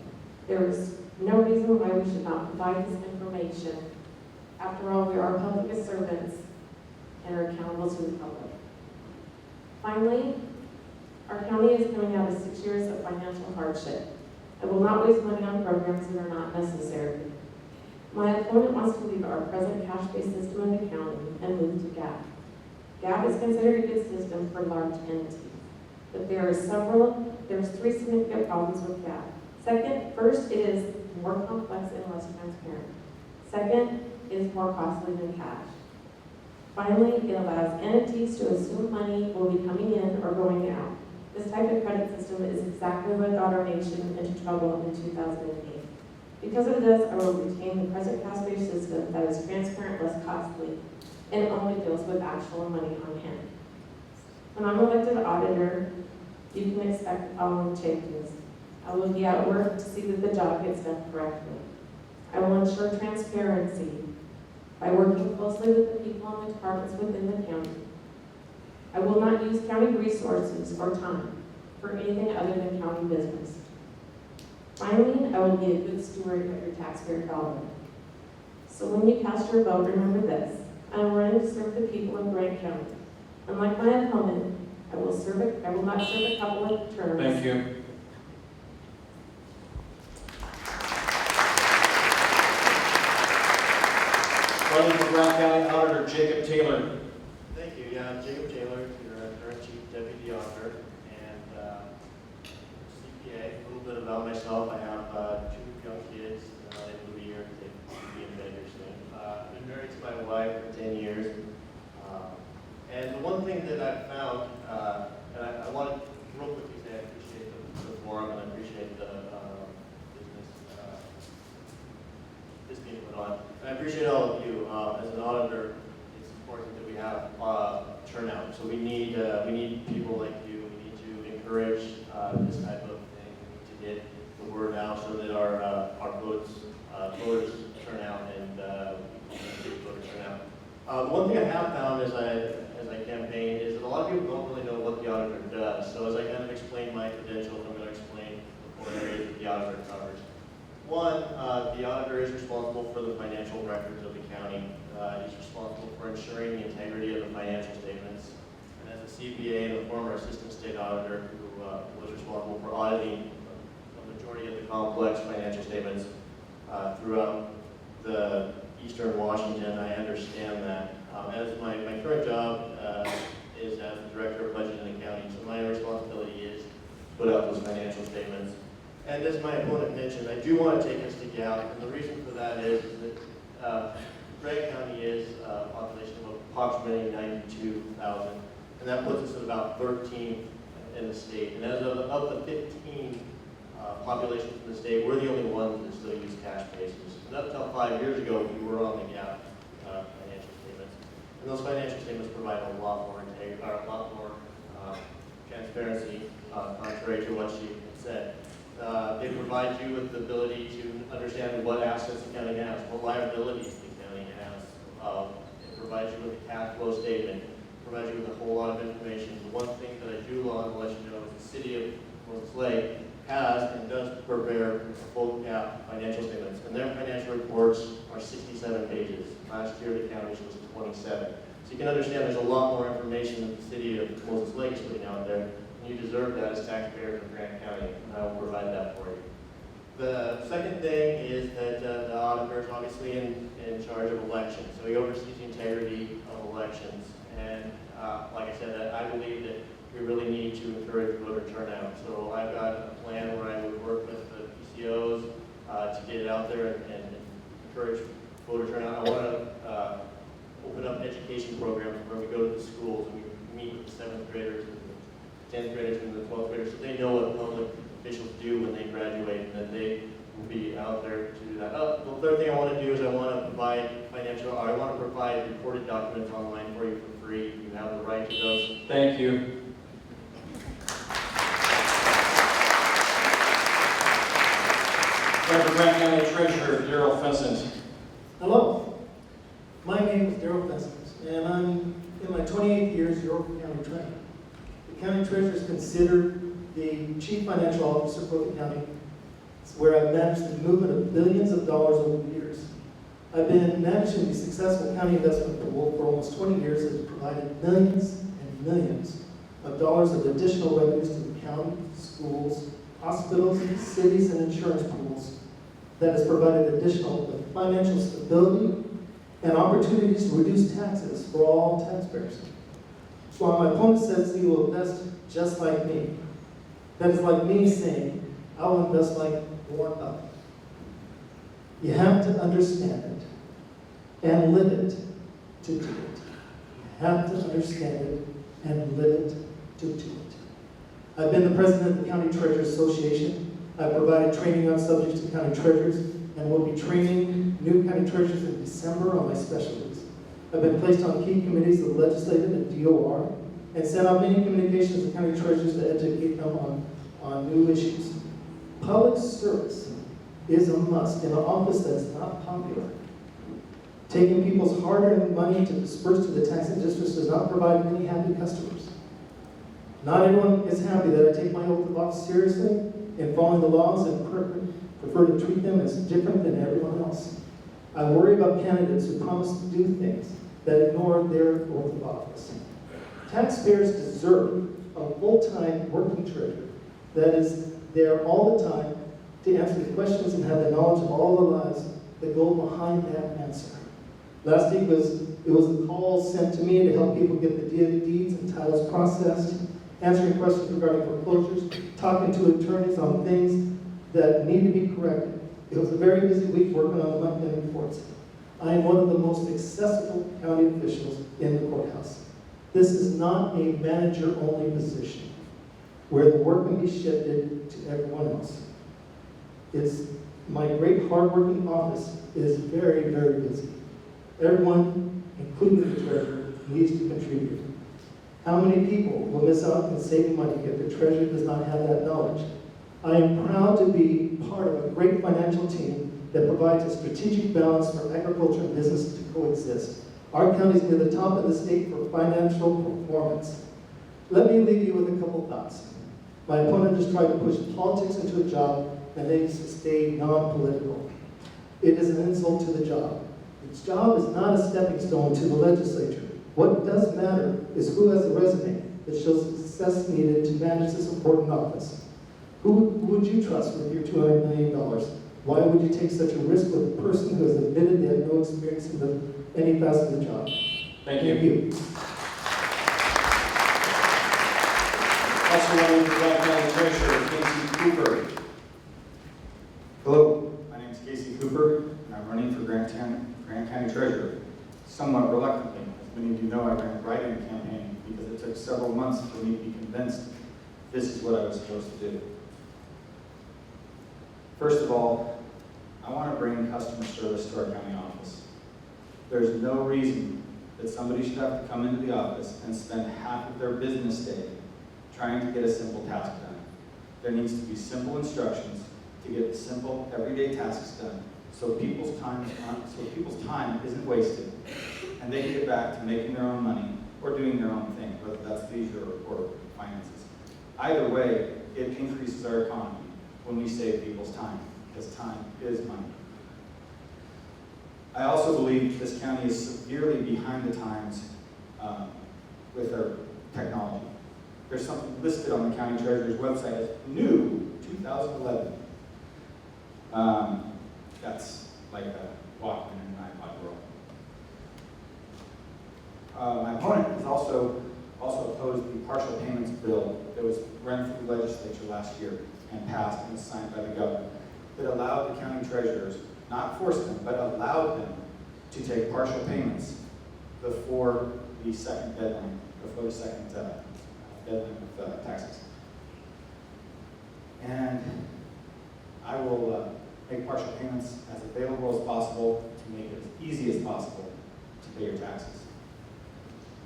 There is no reason why we should not provide this information. After all, we are public servants and are accountable to the public. Finally, our county is coming out of 6 years of financial hardship. I will not waste money on programs that are not necessary. My opponent wants to leave our present cash-based system in the county and move to GAAP. GAAP is considered a good system for large entities, but there's 3 significant problems with GAAP. First, it is more complex and less transparent. Second, it is more costly than cash. Finally, it allows entities to assume money will be coming in or going out. This type of credit system is exactly what got our nation into trouble in 2008. Because of this, I will retain the present cash-based system that is transparent, less costly, and only deals with actual money on hand. When I'm elected auditor, you can expect the following changes. I will be at work to see that the job gets done correctly. I will ensure transparency by working closely with the people and the departments within the county. I will not use county resources or time for anything other than county business. Finally, I will be a good steward of your taxpayer dollar. So when you cast your vote, remember this. I am running to serve the people of Grant County. Unlike my opponent, I will not serve a couple of terms. Thank you. Running for Grant County Auditor, Jacob Taylor. about myself, I have 2 young kids. They will be here. They will be in bed here soon. I've been married to my wife for 10 years. And the one thing that I've found, and I want to real quickly say I appreciate the forum and I appreciate the business being put on. And I appreciate all of you. As an auditor, it's important that we have turnout. So we need people like you. We need to encourage this type of thing. We need to get the word out so that our voters turn out and get voter turnout. The one thing I have found as I campaign is that a lot of people don't really know what the auditor does. So as I kind of explain my credentials, I'm going to explain the 4 areas that the auditor covers. One, the auditor is responsible for the financial records of the county. He's responsible for ensuring the integrity of the financial statements. And as a CPA and a former assistant state auditor who was responsible for auditing the majority of the complex financial statements throughout the Eastern Washington, I understand that. As my current job is as the director of budget in the county, so my responsibility is to put out those financial statements. And as my opponent mentioned, I do want to take us to Gallup, and the reason for that is that Gregg County is a population of approximately 92,000, and that puts us at about 13th in the state. And as of the 15 populations in the state, we're the only ones that still use cash basis. And up until 5 years ago, we were on the Gallup financial statements, and those financial statements provide a lot more transparency, contrary to what she said. They provide you with the ability to understand what assets the county has, what liabilities the county has. It provides you with a cash flow statement. It provides you with a whole lot of information. The one thing that I do want to let you know is the city of Moses Lake has and does prepare full GAAP financial statements, and their financial reports are 67 pages. Last year the county's was 27. So you can understand there's a lot more information that the city of Moses Lake is putting out there. You deserve that as taxpayers of Grant County, and I will provide that for you. The second thing is that the auditor is obviously in charge of elections, so he oversees the integrity of elections. And like I said, I believe that we really need to encourage voter turnout. So I've got a plan where I would work with the PCOs to get it out there and encourage voter turnout. I want to open up education programs where we go to the schools and we meet with the 7th graders, 10th graders and the 12th graders, so they know what public officials do when they graduate, and that they will be out there to do that. The third thing I want to do is I want to provide recorded documents online for you for free. You have the right to those. Thank you. Grant County Treasurer Darryl Pheasant. Hello, my name is Darryl Pheasant, and I'm in my 28 years York County Treasurer. The county treasurer is considered the chief financial officer for the county. It's where I've managed the movement of billions of dollars over the years. I've been managing the successful county investment pool for almost 20 years that has provided millions and millions of dollars of additional revenues to the county, schools, hospitals, cities, and insurance pools that has provided additional financial stability and opportunities to reduce taxes for all taxpayers. So while my opponent says he will invest just like me, that is like me saying, I will invest like Warren Buffett. You have to understand it and live it to do it. You have to understand it and live it to do it. I've been the president of the County Treasurers Association. I've provided training on subjects to county treasurers and will be training new county treasurers in December on my specialties. I've been placed on key committees of the legislative and DOR and sent out many communications to county treasurers to educate them on new issues. Public service is a must in an office that is not popular. Taking people's hard-earned money to disperse to the taxing districts does not provide many happy customers. Not everyone is happy that I take my oath of office seriously in following the laws and prefer to treat them as different than everyone else. I worry about candidates who promise to do things that ignore their oath of office. Taxpayers deserve a full-time working treasurer that is there all the time to answer the questions and have the knowledge of all the lies that go behind that answer. Last week it was a call sent to me to help people get the deeds and titles processed, answering questions regarding foreclosures, talking to attorneys on things that need to be corrected. It was a very busy week working on the monthly reports. I am one of the most accessible county officials in the courthouse. This is not a manager-only position where the work can be shifted to everyone else. My great hard-working office is very, very busy. Everyone, including the treasurer, needs to contribute. How many people will miss out on saving money if the treasurer does not have that knowledge? I am proud to be part of a great financial team that provides a strategic balance for agriculture and business to coexist. Our county is near the top of the state for financial performance. Let me leave you with a couple thoughts. My opponent just tried to push politics into a job and they stay non-political. It is an insult to the job. Its job is not a stepping stone to the legislature. What does matter is who has a resume that shows the success needed to manage this important office. Who would you trust with your $200 million? Why would you take such a risk with a person who has admitted they have no experience in any facet of the job? Thank you. Thank you. Also running for Grant County Treasurer, Casey Cooper. Hello, my name is Casey Cooper, and I'm running for Grant County Treasurer. Somewhat reluctantly, as many of you know, I ran a write-in campaign because it took several months for me to be convinced this is what I was supposed to do. First of all, I want to bring customer service to our county office. There's no reason that somebody should have to come into the office and spend half of their business day trying to get a simple task done. There needs to be simple instructions to get simple, everyday tasks done, so people's time isn't wasted, and they can get back to making their own money or doing their own thing, whether that's leisure or finances. Either way, it increases our economy when we save people's time, because time is money. I also believe this county is severely behind the times with our technology. There's something listed on the county treasurer's website as new 2011. That's like a Walkman in an iPod world. My opponent has also opposed the partial payments bill that was run through the legislature last year and passed and was signed by the governor that allowed the county treasurers, not forced them, but allowed them to take partial payments before the second deadline, of taxes. And I will make partial payments as available as possible to make it as easy as possible to pay your taxes.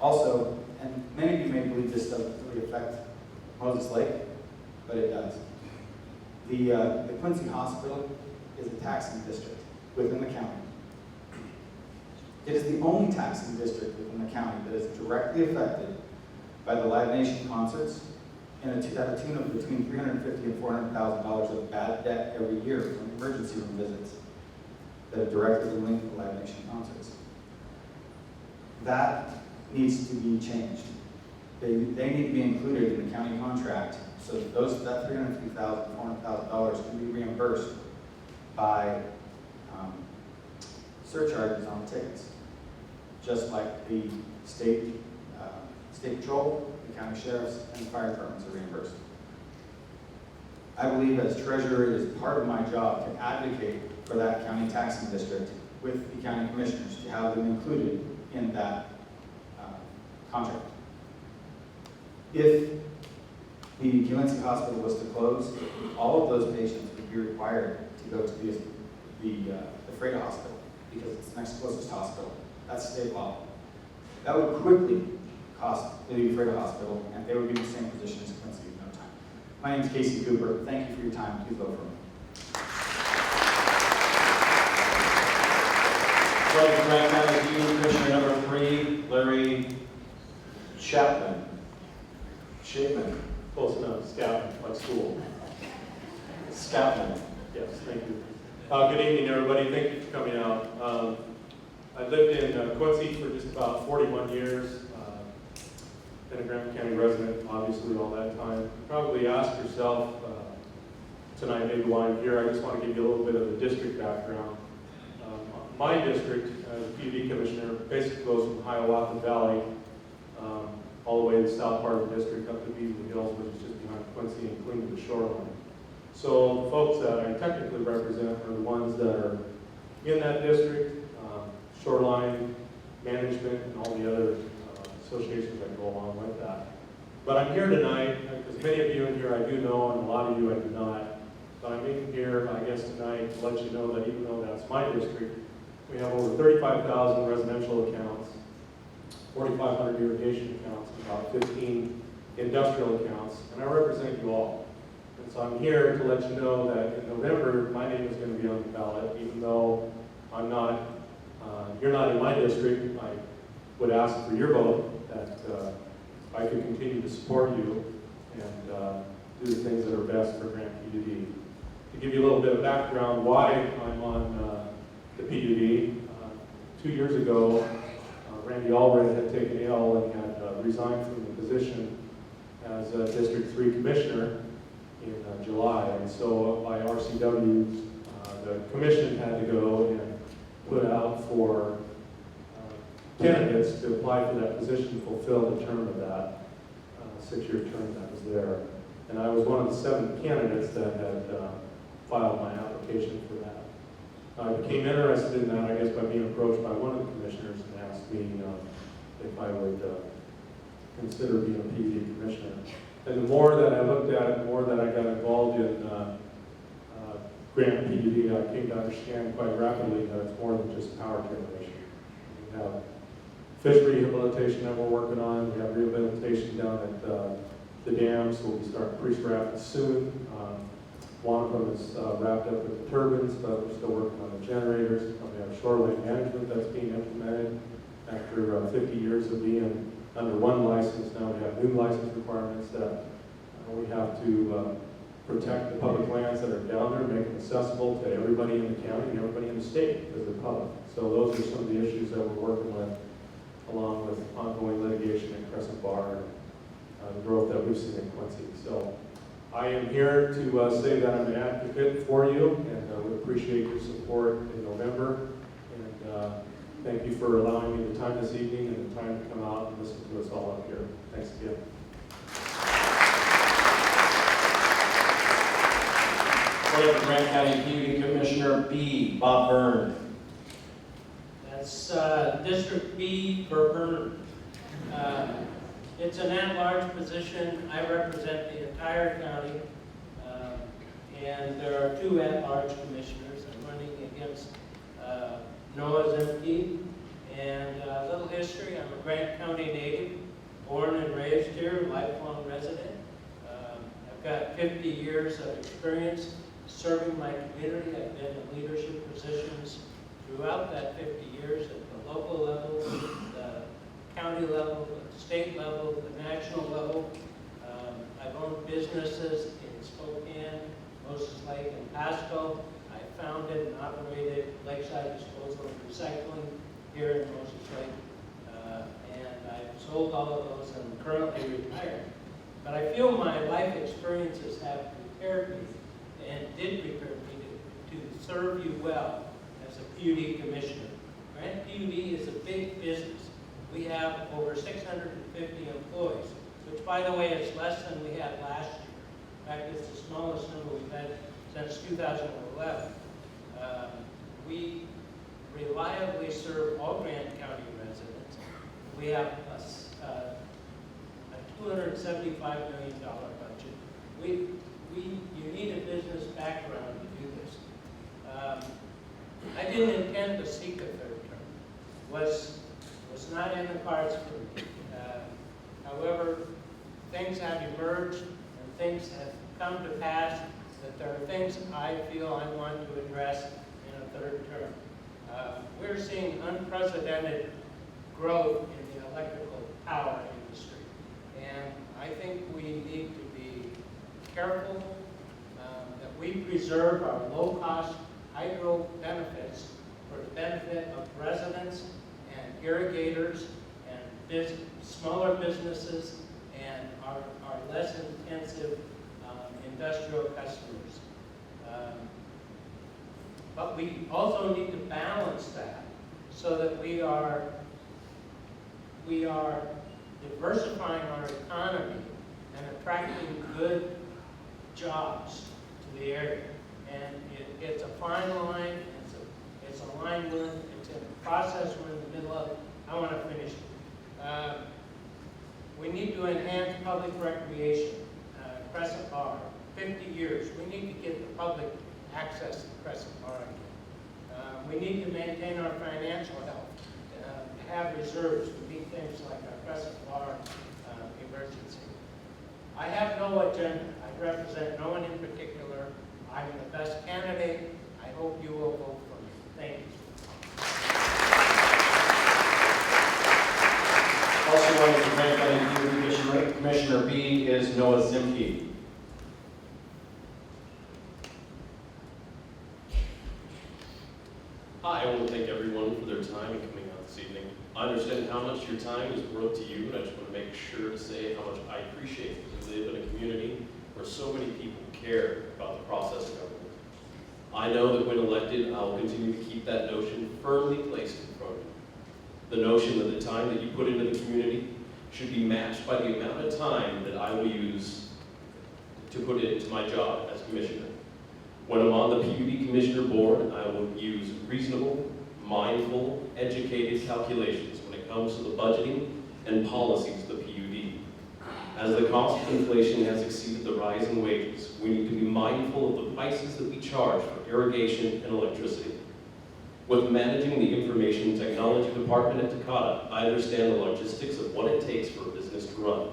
Also, and many of you may believe this doesn't really affect Moses Lake, but it does. The Quincy Hospital is a taxing district within the county. It is the only taxing district within the county that is directly affected by the Live Nation concerts and at a tune of between $350,000 and $400,000 of bad debt every year from emergency room visits that are directly linked to the Live Nation concerts. That needs to be changed. They need to be included in the county contract so that that $350,000, $400,000 can be reimbursed by surcharges on the tickets, just like the state patrol, the county sheriffs, and the fire departments are reimbursed. I believe as treasurer it is part of my job to advocate for that county taxing district with the county commissioners to have them included in that contract. If the Quincy Hospital was to close, all of those patients would be required to go to the Freda Hospital because it's the next closest hospital. That's state law. That would quickly cost the Freda Hospital, and they would be in the same position as Quincy in no time. My name is Casey Cooper. Thank you for your time. Please vote for me. Running for Grant County Union Commissioner number 3, Larry Chapman. Close enough, Scout, like school. Scoutman. Yes, thank you. Good evening, everybody. Thank you for coming out. I lived in Quincy for just about 41 years. Been a Grant County resident, obviously, all that time. You probably asked yourself tonight, maybe why I'm here. I just want to give you a little bit of the district background. My district, as a PUD commissioner, basically goes from Hiawatha Valley all the way to the south part of the district up to Beasley Hills, which is just behind Quincy and clean to the shoreline. So the folks that I technically represent are the ones that are in that district, shoreline management and all the other associations that go along with that. But I'm here tonight, because many of you in here I do know and a lot of you I do not. So I'm in here, I guess, tonight to let you know that even though that's my district, we have over 35,000 residential accounts, 4,500 irrigation accounts, and about 15 industrial accounts, and I represent you all. And so I'm here to let you know that in November, my name is going to be on the ballot, even though I'm not, you're not in my district. I would ask for your vote that I could continue to support you and do the things that are best for Grant PUD. To give you a little bit of background why I'm on the PUD, 2 years ago, Randy Allred had taken ill and had resigned from the position as District 3 Commissioner in July. And so by RCW, the commission had to go and put out for candidates to apply for that position to fulfill the term of that 6-year term that was there. And I was one of the 7 candidates that had filed my application for that. I became interested in that, I guess, by being approached by one of the commissioners and asked me if I would consider being a PUD commissioner. And the more that I looked at it, the more that I got involved in Grant PUD, I came to understand quite rapidly that it's more than just power generation. We have fish rehabilitation that we're working on. We have rehabilitation down at the dams. We'll be starting pre-strap soon. One of them is wrapped up with the turbines, but we're still working on the generators. We have shoreline management that's being implemented after 50 years of being under one license. Now we have new license requirements that we have to protect the public lands that are down there, make them accessible to everybody in the county and everybody in the state because they're public. So those are some of the issues that we're working with, along with ongoing litigation in Crescent Bar and the growth that we've seen in Quincy. So I am here to say that I'm an advocate for you, and I would appreciate your support in November. And thank you for allowing me the time this evening and the time to come out and listen to us all up here. Thanks again. We have Grant County PUD Commissioner B, Bob Byrne. That's District B for Byrne. It's an at-large position. I represent the entire county, and there are 2 at-large commissioners. I'm running against Noah Zemke. And a little history, I'm a Grant County native, born and raised here, lifelong resident. I've got 50 years of experience serving my community. I've been in leadership positions throughout that 50 years at the local level, the county level, the state level, the national level. I've owned businesses in Spokane, Moses Lake, and Pasco. I founded and operated Lakeside Disposal and Recycling here in Moses Lake, and I've sold all of those and I'm currently retired. But I feel my life experiences have prepared me and did prepare me to serve you well as a PUD commissioner. Grant PUD is a big business. We have over 650 employees, which, by the way, is less than we had last year. In fact, it's the smallest number we've had since 2011. We reliably serve all Grant County residents. We have a $275 million budget. You need a business background to do this. I didn't intend to seek a 3rd term. Was not in the cards for me. However, things have emerged and things have come to pass that there are things I feel I want to address in a 3rd term. We're seeing unprecedented growth in the electrical power industry, and I think we need to be careful that we preserve our low-cost hydro benefits for the benefit of residents and irrigators and smaller businesses and our less intensive industrial customers. But we also need to balance that so that we are diversifying our economy and attracting good jobs to the area. And it's a fine line, it's a line we're in, it's a process we're in the middle of. I want to finish it. We need to enhance public recreation. Crescent Bar, 50 years. We need to give the public access to Crescent Bar. We need to maintain our financial health, have reserves to meet things like our Crescent Bar emergency. I have no agenda. I represent no one in particular. I'm the best candidate. I hope you will vote for me. Thank you. Also running for Grant County Commissioner, Commissioner B is Noah Zimke. Hi, I want to thank everyone for their time and coming out this evening. I understand how much your time is worth to you, and I just want to make sure to say how much I appreciate that we live in a community where so many people care about the process of government. I know that when elected, I will continue to keep that notion firmly placed in front of you. The notion that the time that you put into the community should be matched by the amount of time that I will use to put into my job as commissioner. When I'm on the PUD Commissioner Board, I will use reasonable, mindful, educated calculations when it comes to the budgeting and policies of the PUD. As the cost of inflation has exceeded the rise in wages, we need to be mindful of the prices that we charge for irrigation and electricity. With managing the Information Technology Department at Takata, I understand the logistics of what it takes for a business to run.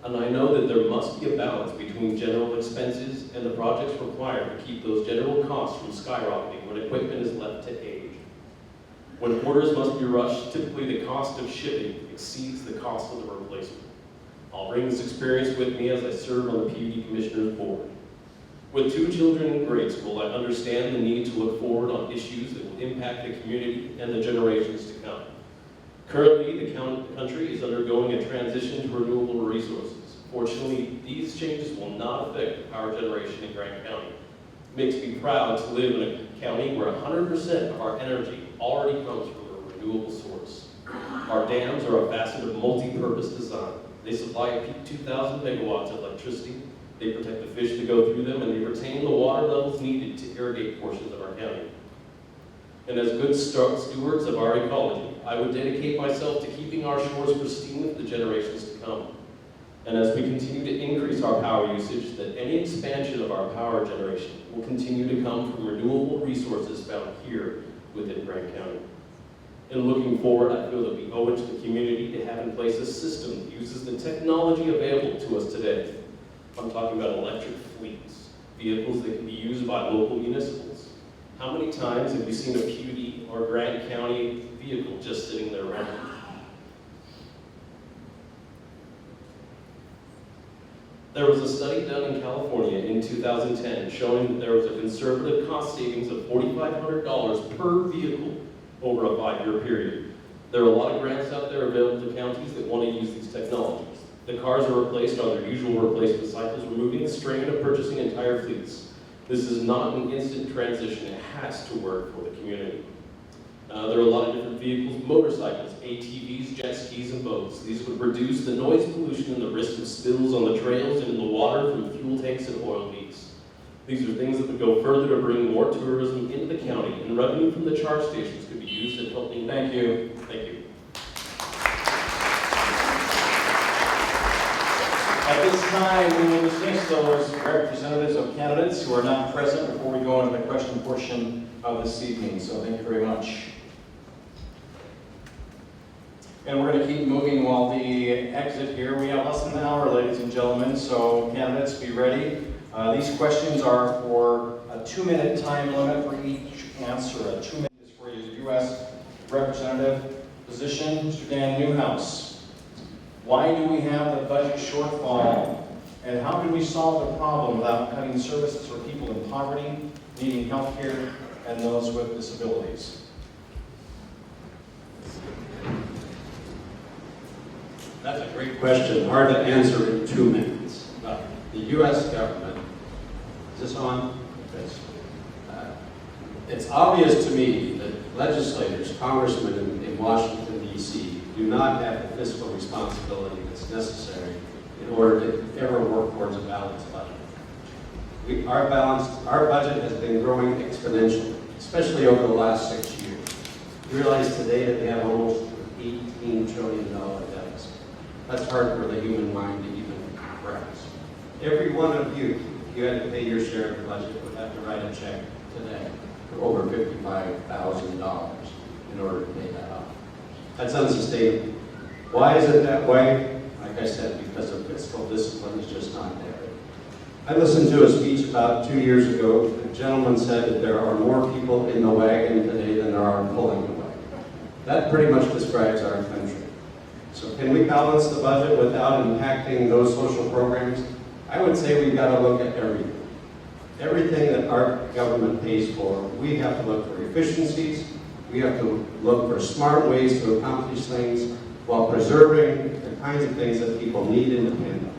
And I know that there must be a balance between general expenses and the projects required to keep those general costs from skyrocketing when equipment is left to age. When orders must be rushed, typically the cost of shipping exceeds the cost of the replacement. I'll bring this experience with me as I serve on the PUD Commissioner's Board. With 2 children in grade school, I understand the need to look forward on issues that will impact the community and the generations to come. Currently, the country is undergoing a transition to renewable resources. Fortunately, these changes will not affect the power generation in Grant County. It makes me proud to live in a county where 100% of our energy already comes from a renewable source. Our dams are a facet of multi-purpose design. They supply a peak 2,000 megawatts of electricity. They protect the fish that go through them, and they retain the water levels needed to irrigate portions of our county. And as good stewards of our ecology, I would dedicate myself to keeping our shores pristine for the generations to come. And as we continue to increase our power usage, that any expansion of our power generation will continue to come from renewable resources found here within Grant County. And looking forward, I feel that we owe it to the community to have in place a system that uses the technology available to us today. I'm talking about electric fleets, vehicles that can be used by local municipals. How many times have you seen a PUD or Grant County vehicle just sitting there running? There was a study done in California in 2010 showing that there was a conservative cost savings of $4,500 per vehicle over a 5-year period. There are a lot of grants out there available to counties that want to use these technologies. The cars are replaced on their usual replacement cycles, removing the strain of purchasing entire fleets. This is not an instant transition. It has to work for the community. There are a lot of different vehicles, motorcycles, ATVs, jet skis, and boats. These would reduce the noise pollution and the risk of spills on the trails and in the water from fuel tanks and oil leaks. These are things that would go further to bring more tourism into the county, and revenue from the charge stations could be used in helping. Thank you. Thank you. At this time, we will dismiss those representatives of candidates who are not present before we go into the question portion of this evening. So thank you very much. And we're going to keep moving while the exit here. We have less than an hour, ladies and gentlemen, so candidates, be ready. These questions are for a 2-minute time limit for each answer. A 2 minutes for your U.S. representative position, Mr. Dan Newhouse. Why do we have the budget shortfall? And how can we solve the problem without cutting services for people in poverty, needing health care, and those with disabilities? That's a great question. Hard to answer in 2 minutes. The U.S. government, is this on? It's obvious to me that legislators, congressmen in Washington, D.C., do not have the fiscal responsibility that's necessary in order to ever work towards a balanced budget. Our budget has been growing exponentially, especially over the last 6 years. You realize today that we have almost $18 trillion deficit. That's hard for the human mind to even grasp. Every one of you, if you had to pay your share of the budget, would have to write a check today for over $55,000 in order to pay that off. That's unsustainable. Why is it that way? Like I said, because of fiscal discipline is just not there. I listened to a speech about 2 years ago. A gentleman said that there are more people in the wagon today than there are pulling the wagon. That pretty much describes our country. So can we balance the budget without impacting those social programs? I would say we've got to look at everything. Everything that our government pays for, we have to look for efficiencies. We have to look for smart ways to accomplish things while preserving the kinds of things that people need and depend on.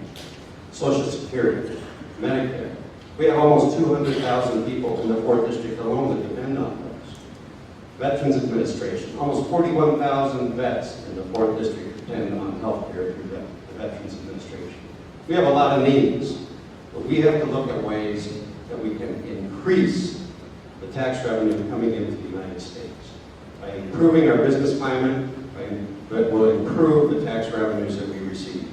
Social Security, Medicare. We have almost 200,000 people in the 4th District alone that depend on those. Veterans Administration, almost 41,000 vets in the 4th District depend on health care through the Veterans Administration. We have a lot of needs, but we have to look at ways that we can increase the tax revenue coming into the United States. By improving our business climate, that will improve the tax revenues that we receive.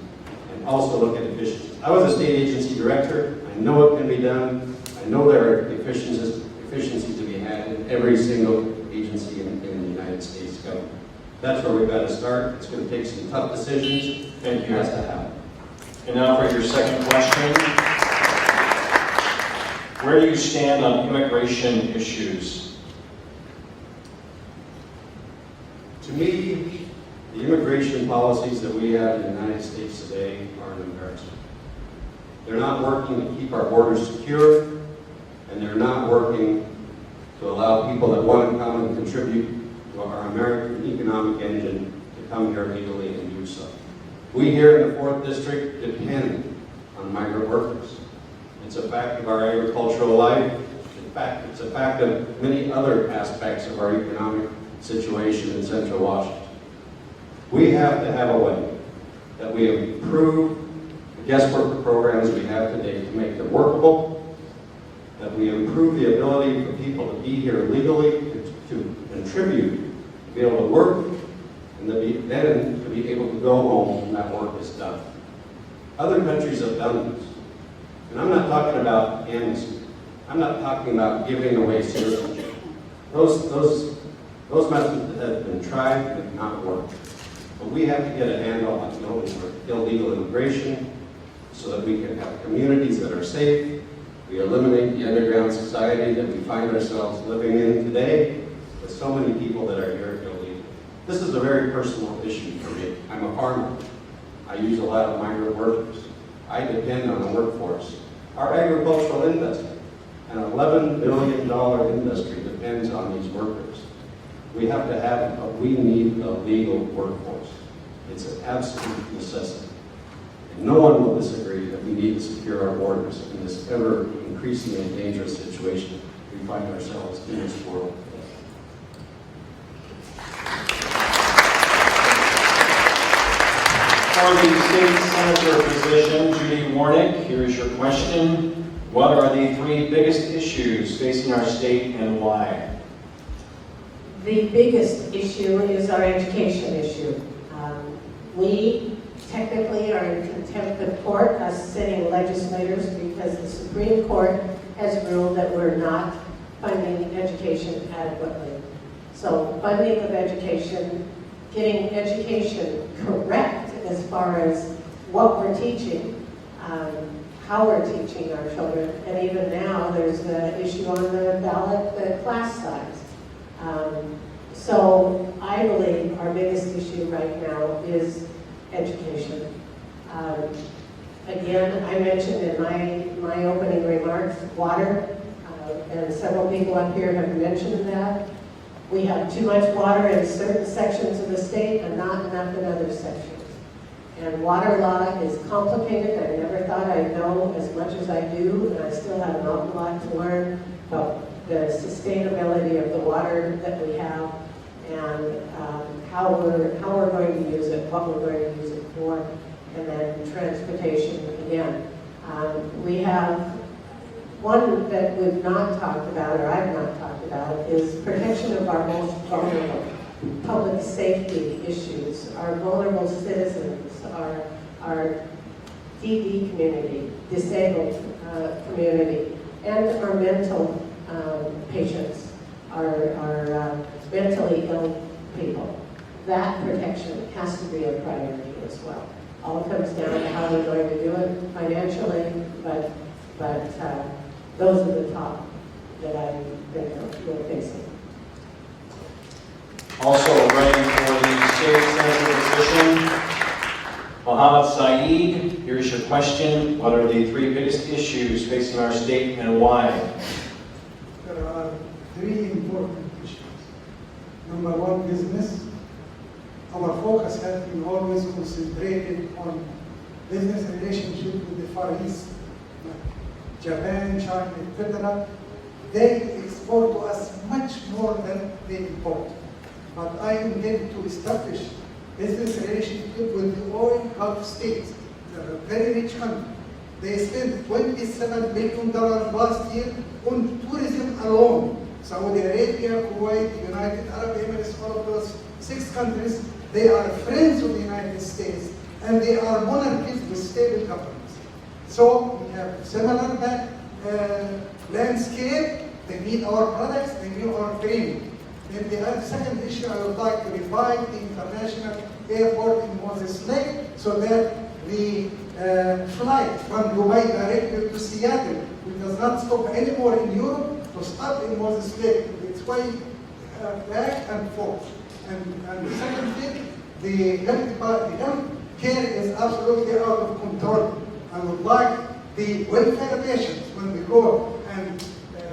And also look at efficiency. I was a state agency director. I know it can be done. I know there are efficiencies to be had in every single agency in the United States government. That's where we've got to start. It's going to take some tough decisions. Thank you. It has to happen. And now for your second question. Where do you stand on immigration issues? To me, the immigration policies that we have in the United States today are an embarrassment. They're not working to keep our borders secure, and they're not working to allow people that want to come and contribute to our American economic engine to come here legally and do so. We here in the 4th District depend on migrant workers. It's a fact of our agricultural life. In fact, it's a fact of many other aspects of our economic situation in Central Washington. We have to have a way that we improve the guest worker programs we have today to make them workable, that we improve the ability for people to be here legally, to contribute, to be able to work, and then to be able to go home when that work is done. Other countries have done this. And I'm not talking about amnesty. I'm not talking about giving away citizenship. Those methods have been tried but have not worked. But we have to get a handle on illegal immigration so that we can have communities that are safe. We eliminate the underground society that we find ourselves living in today with so many people that are here illegally. This is a very personal issue for me. I'm a farmer. I use a lot of migrant workers. I depend on the workforce. Our agricultural industry, an $11 billion industry, depends on these workers. We have to have, we need a legal workforce. It's an absolute necessity. And no one will disagree that we need to secure our borders in this ever increasingly dangerous situation we find ourselves in this world today. For the state senator position, Judy Warnick, here is your question. What are the 3 biggest issues facing our state and why? The biggest issue is our education issue. We technically are in contempt of court, us sitting legislators, because the Supreme Court has ruled that we're not funding education adequately. So funding of education, getting education correct as far as what we're teaching, how we're teaching our children, and even now there's the issue on the ballot, the class size. So I believe our biggest issue right now is education. Again, I mentioned in my opening remarks, water, and several people up here have mentioned that. We have too much water in certain sections of the state and not enough in other sections. And water law is complicated. I never thought I'd know as much as I do, and I still have an awful lot to learn about the sustainability of the water that we have and how we're going to use it, what we're going to use it for, and then transportation again. We have One that we've not talked about, or I've not talked about, is protection of our most vulnerable, public safety issues, our vulnerable citizens, our DD community, disabled community, and our mental patients, our mentally ill people. That protection has to be a priority as well. All comes down to how we're going to do it financially, but those are the top that I think we're facing. Also running for the state senator position, Mohammad Saeed. Here's your question. What are the three biggest issues facing our state and why? There are three important issues. Number one, business. Our focus has been always concentrated on business relationship with the Far East, like Japan, China, etc. They export to us much more than they import. But I intend to establish business relationship with the oil Gulf states. They're a very rich country. They spent $27 billion last year on tourism alone. Saudi Arabia, Kuwait, the United Arab Emirates, all of those 6 countries, they are friends of the United States, and they are monarchies with stable governments. So we have similar landscape. They need our products, they need our training. Then the second issue, I would like to revive the international airport in Moses Lake so that the flight from Dubai directly to Seattle, which does not stop anymore in Europe, to stop in Moses Lake. It's way back and forth. And the second thing, the health care is absolutely out of control. I would like the welfare patients, when they go and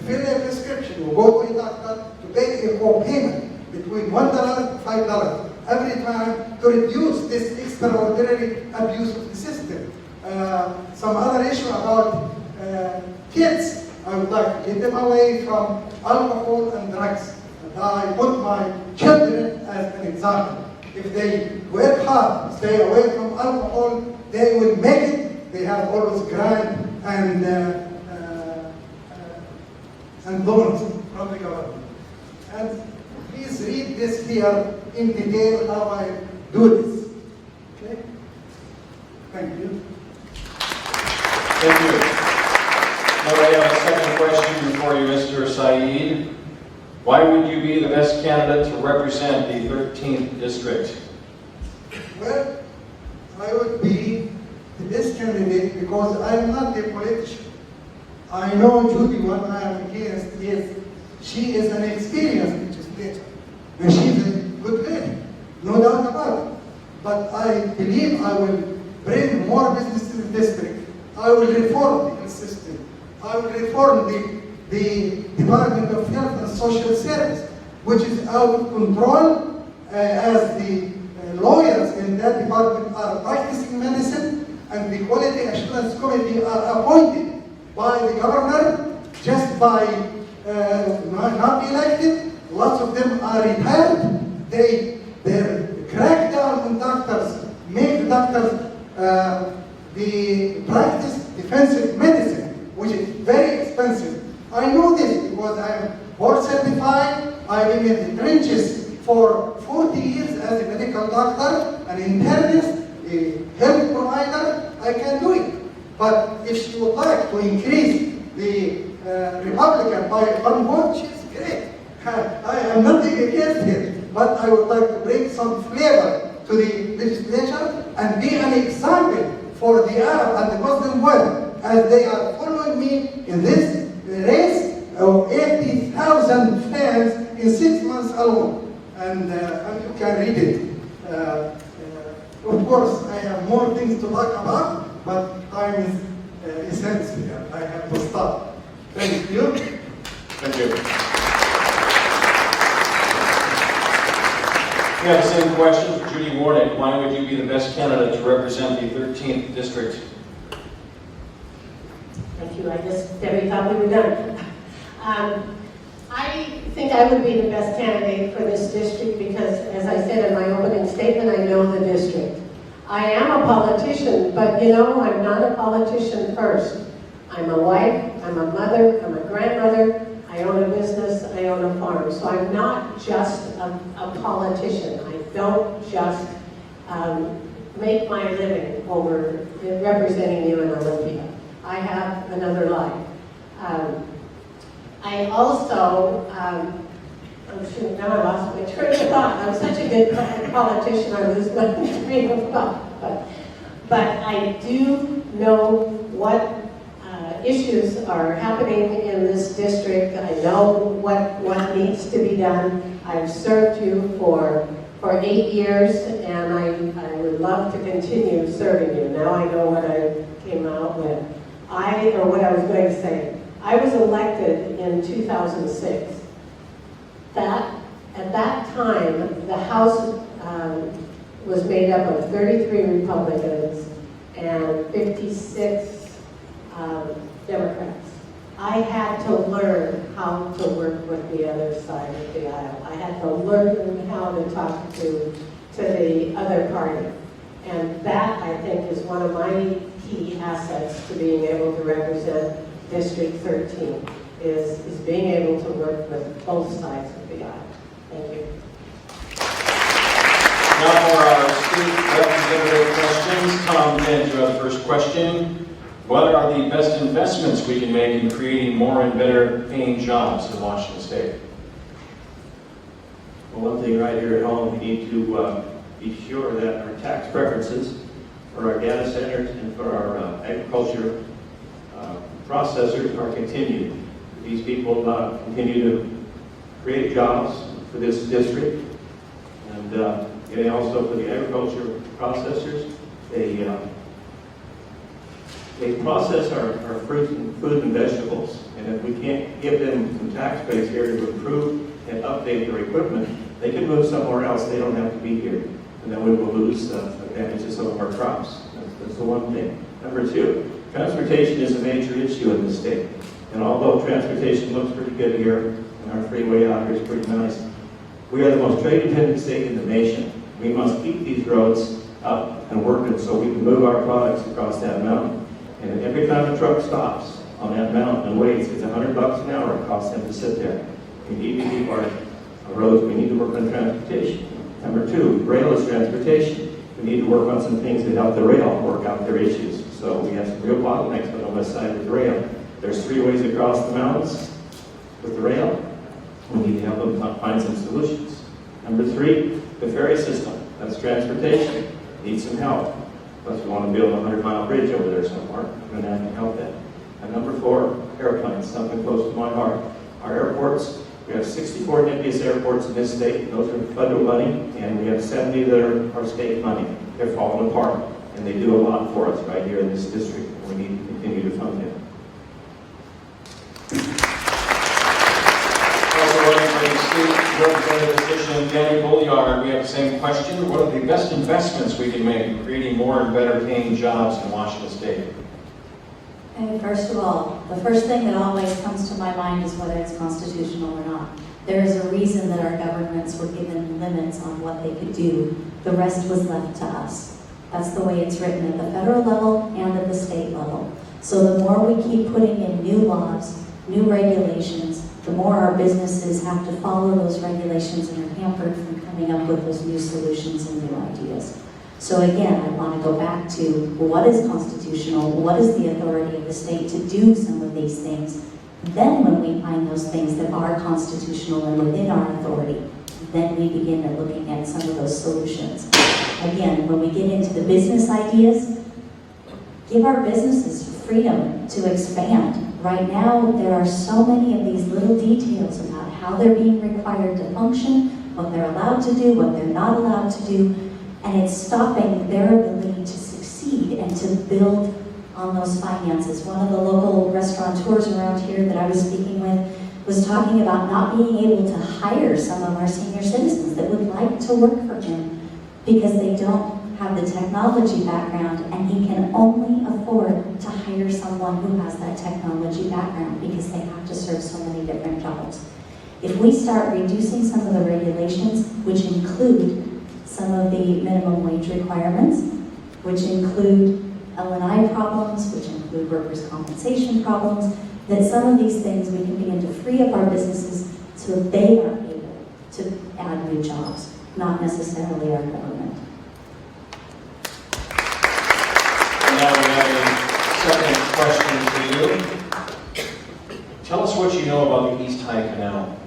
fill their prescription or go to a doctor, to pay a co-payment between $1 and $5 every time to reduce this extraordinary abuse of the system. Some other issue about kids, I would like to get them away from alcohol and drugs. And I put my children as an example. If they work hard, stay away from alcohol, they will make it. They have always grant and loans from the government. And please read this here in detail how I do this. Okay? Thank you. Thank you. Now I have a second question for you, Mr. Saeed. Why would you be the best candidate to represent the 13th district? Well, I would be the best candidate because I'm not a politician. I know Judy, what I am against is she is an experienced legislator, and she's a good lady, no doubt about it. But I believe I will bring more business to the district. I will reform the health system. I will reform the Department of Health and Social Service, which is out of control as the lawyers in that department are practicing medicine, and the Quality Assurance Committee are appointed by the governor just by not elected. Lots of them are retired. They crack down on doctors, make the doctors the practice defensive medicine, which is very expensive. I know this because I am board certified. I've been in the trenches for 40 years as a medical doctor, an internist, a health provider. I can do it. But if she would like to increase the Republican by one vote, she's great. I am nothing against it, but I would like to bring some flavor to the legislature and be an example for the Arab and the Muslim world as they are following me in this race of 80,000 fans in 6 months alone. And you can read it. Of course, I have more things to talk about, but time is essential. I have to stop. Thank you. Thank you. We have the same question for Judy Warnick. Why would you be the best candidate to represent the 13th district? Thank you. I guess Debbie thought we were done. I think I would be the best candidate for this district because, as I said in my opening statement, I know the district. I am a politician, but you know, I'm not a politician first. I'm a wife, I'm a mother, I'm a grandmother, I own a business, I own a farm. So I'm not just a politician. I don't just make my living over representing you in Olympia. I have another life. I also, oh shoot, now I lost my train of thought. I'm such a good politician, I lose my train of thought. But I do know what issues are happening in this district. I know what needs to be done. I've served you for 8 years, and I would love to continue serving you. Now I know what I came out with. What I was going to say. I was elected in 2006. At that time, the House was made up of 33 Republicans and 56 Democrats. I had to learn how to work with the other side of the aisle. I had to learn how to talk to the other party. And that, I think, is one of my key assets to being able to represent District 13, is being able to work with both sides of the aisle. Thank you. Now for our student representative questions. Tom, Dent, you have the first question. What are the best investments we can make in creating more and better paying jobs in Washington State? Well, one thing right here at home, we need to be sure that our tax preferences for our data centers and for our agriculture processors are continued. These people continue to create jobs for this district, and also for the agriculture processors. They process our fruit and vegetables, and if we can't give them some tax base here to improve and update their equipment, they can move somewhere else. They don't have to be here, and then we will lose the advantage of some of our crops. That's the one thing. Number two, transportation is a major issue in the state, and although transportation looks pretty good here, and our freeway out here is pretty nice, we are the most trade-dependent state in the nation. We must keep these roads up and working so we can move our products across that mountain. And every time a truck stops on that mountain and waits, it's $100 an hour it costs them to sit there. We need to keep our roads, we need to work on transportation. Number two, rail is transportation. We need to work on some things that help the rail work out their issues. So we have some real bottlenecks on the west side with the rail. There's 3 ways across the mountains with the rail. We need to help them find some solutions. Number 3, the ferry system. That's transportation. Needs some help. Plus we want to build a 100-mile bridge over there somewhere. We're going to have to help that. And number 4, airplanes, something close to my heart. Our airports, we have 64 NIMBYs airports in this state. Those are federal money, and we have 70 that are our state money. They're falling apart, and they do a lot for us right here in this district. We need to continue to fund them. Representative Petition, Dani, Bolyard, we have the same question. What are the best investments we can make in creating more and better paying jobs in Washington State? Okay, first of all, the first thing that always comes to my mind is whether it's constitutional or not. There is a reason that our governments were given limits on what they could do. The rest was left to us. That's the way it's written at the federal level and at the state level. So the more we keep putting in new laws, new regulations, the more our businesses have to follow those regulations and are hampered from coming up with those new solutions and new ideas. So again, I want to go back to what is constitutional, what is the authority of the state to do some of these things. Then when we find those things that are constitutional and within our authority, then we begin at looking at some of those solutions. Again, when we get into the business ideas, give our businesses freedom to expand. Right now, there are so many of these little details about how they're being required to function, what they're allowed to do, what they're not allowed to do, and it's stopping their ability to succeed and to build on those finances. One of the local restaurateurs around here that I was speaking with was talking about not being able to hire some of our senior citizens that would like to work for him because they don't have the technology background, and he can only afford to hire someone who has that technology background because they have to serve so many different jobs. If we start reducing some of the regulations, which include some of the minimum wage requirements, which include L&I problems, which include workers' compensation problems, that some of these things we can begin to free up our businesses so they are able to add new jobs, not necessarily our government. Now we have a second question for you. Tell us what you know about the East High Canal.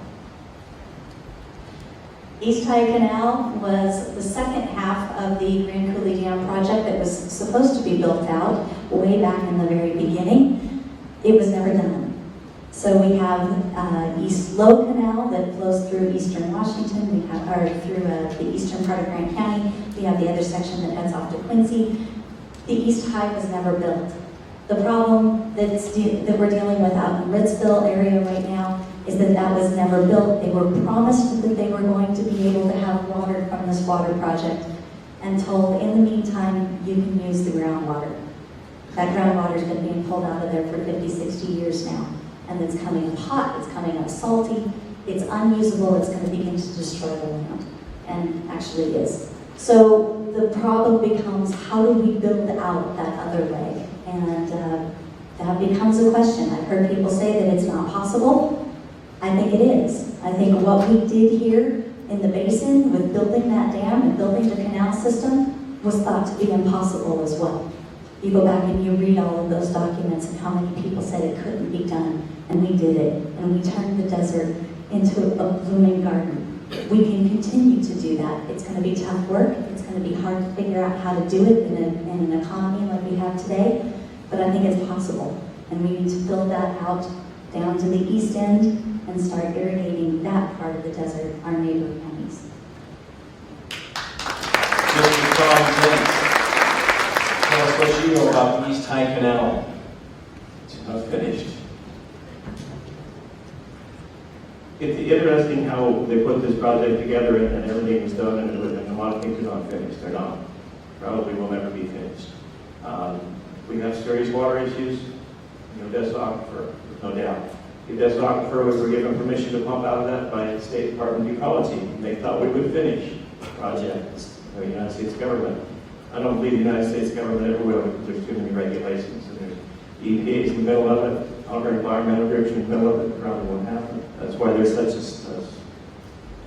East High Canal was the second half of the Grand Coulee Dam project that was supposed to be built out way back in the very beginning. It was never done. So we have East Low Canal that flows through eastern Washington, we have, or through the eastern part of Grant County. We have the other section that heads off to Quincy. The East High was never built. The problem that we're dealing with out in Ritzville area right now is that that was never built. They were promised that they were going to be able to have water from this water project and told, in the meantime, you can use the groundwater. That groundwater's been being pulled out of there for 50, 60 years now. And it's coming up hot, it's coming up salty, it's unusable, it's going to begin to destroy the land. And actually is. So the problem becomes, how do we build out that other way? And that becomes a question. I've heard people say that it's not possible. I think it is. I think what we did here in the basin with building that dam and building the canal system was thought to be impossible as well. You go back and you read all of those documents and how many people said it couldn't be done, and we did it, and we turned the desert into a blooming garden. We can continue to do that. It's going to be tough work. It's going to be hard to figure out how to do it in an economy like we have today, but I think it's possible, and we need to build that out down to the east end and start irrigating that part of the desert, our neighbor counties. Dent, tell us what you know about the East High Canal. It's not finished. It's interesting how they put this project together and everything was done and a lot of things are not finished. They're not. Probably will never be finished. We have serious water issues. Odessa Aquifer, no doubt. The Odessa Aquifer, we were given permission to pump out of that by the State Department of Ecology. And they thought we would finish the project, the United States government. I don't believe the United States government ever will because there's too many regulations. And there's EPA is in the middle of it, other environmental groups in the middle of it, probably won't happen. That's why there's such a,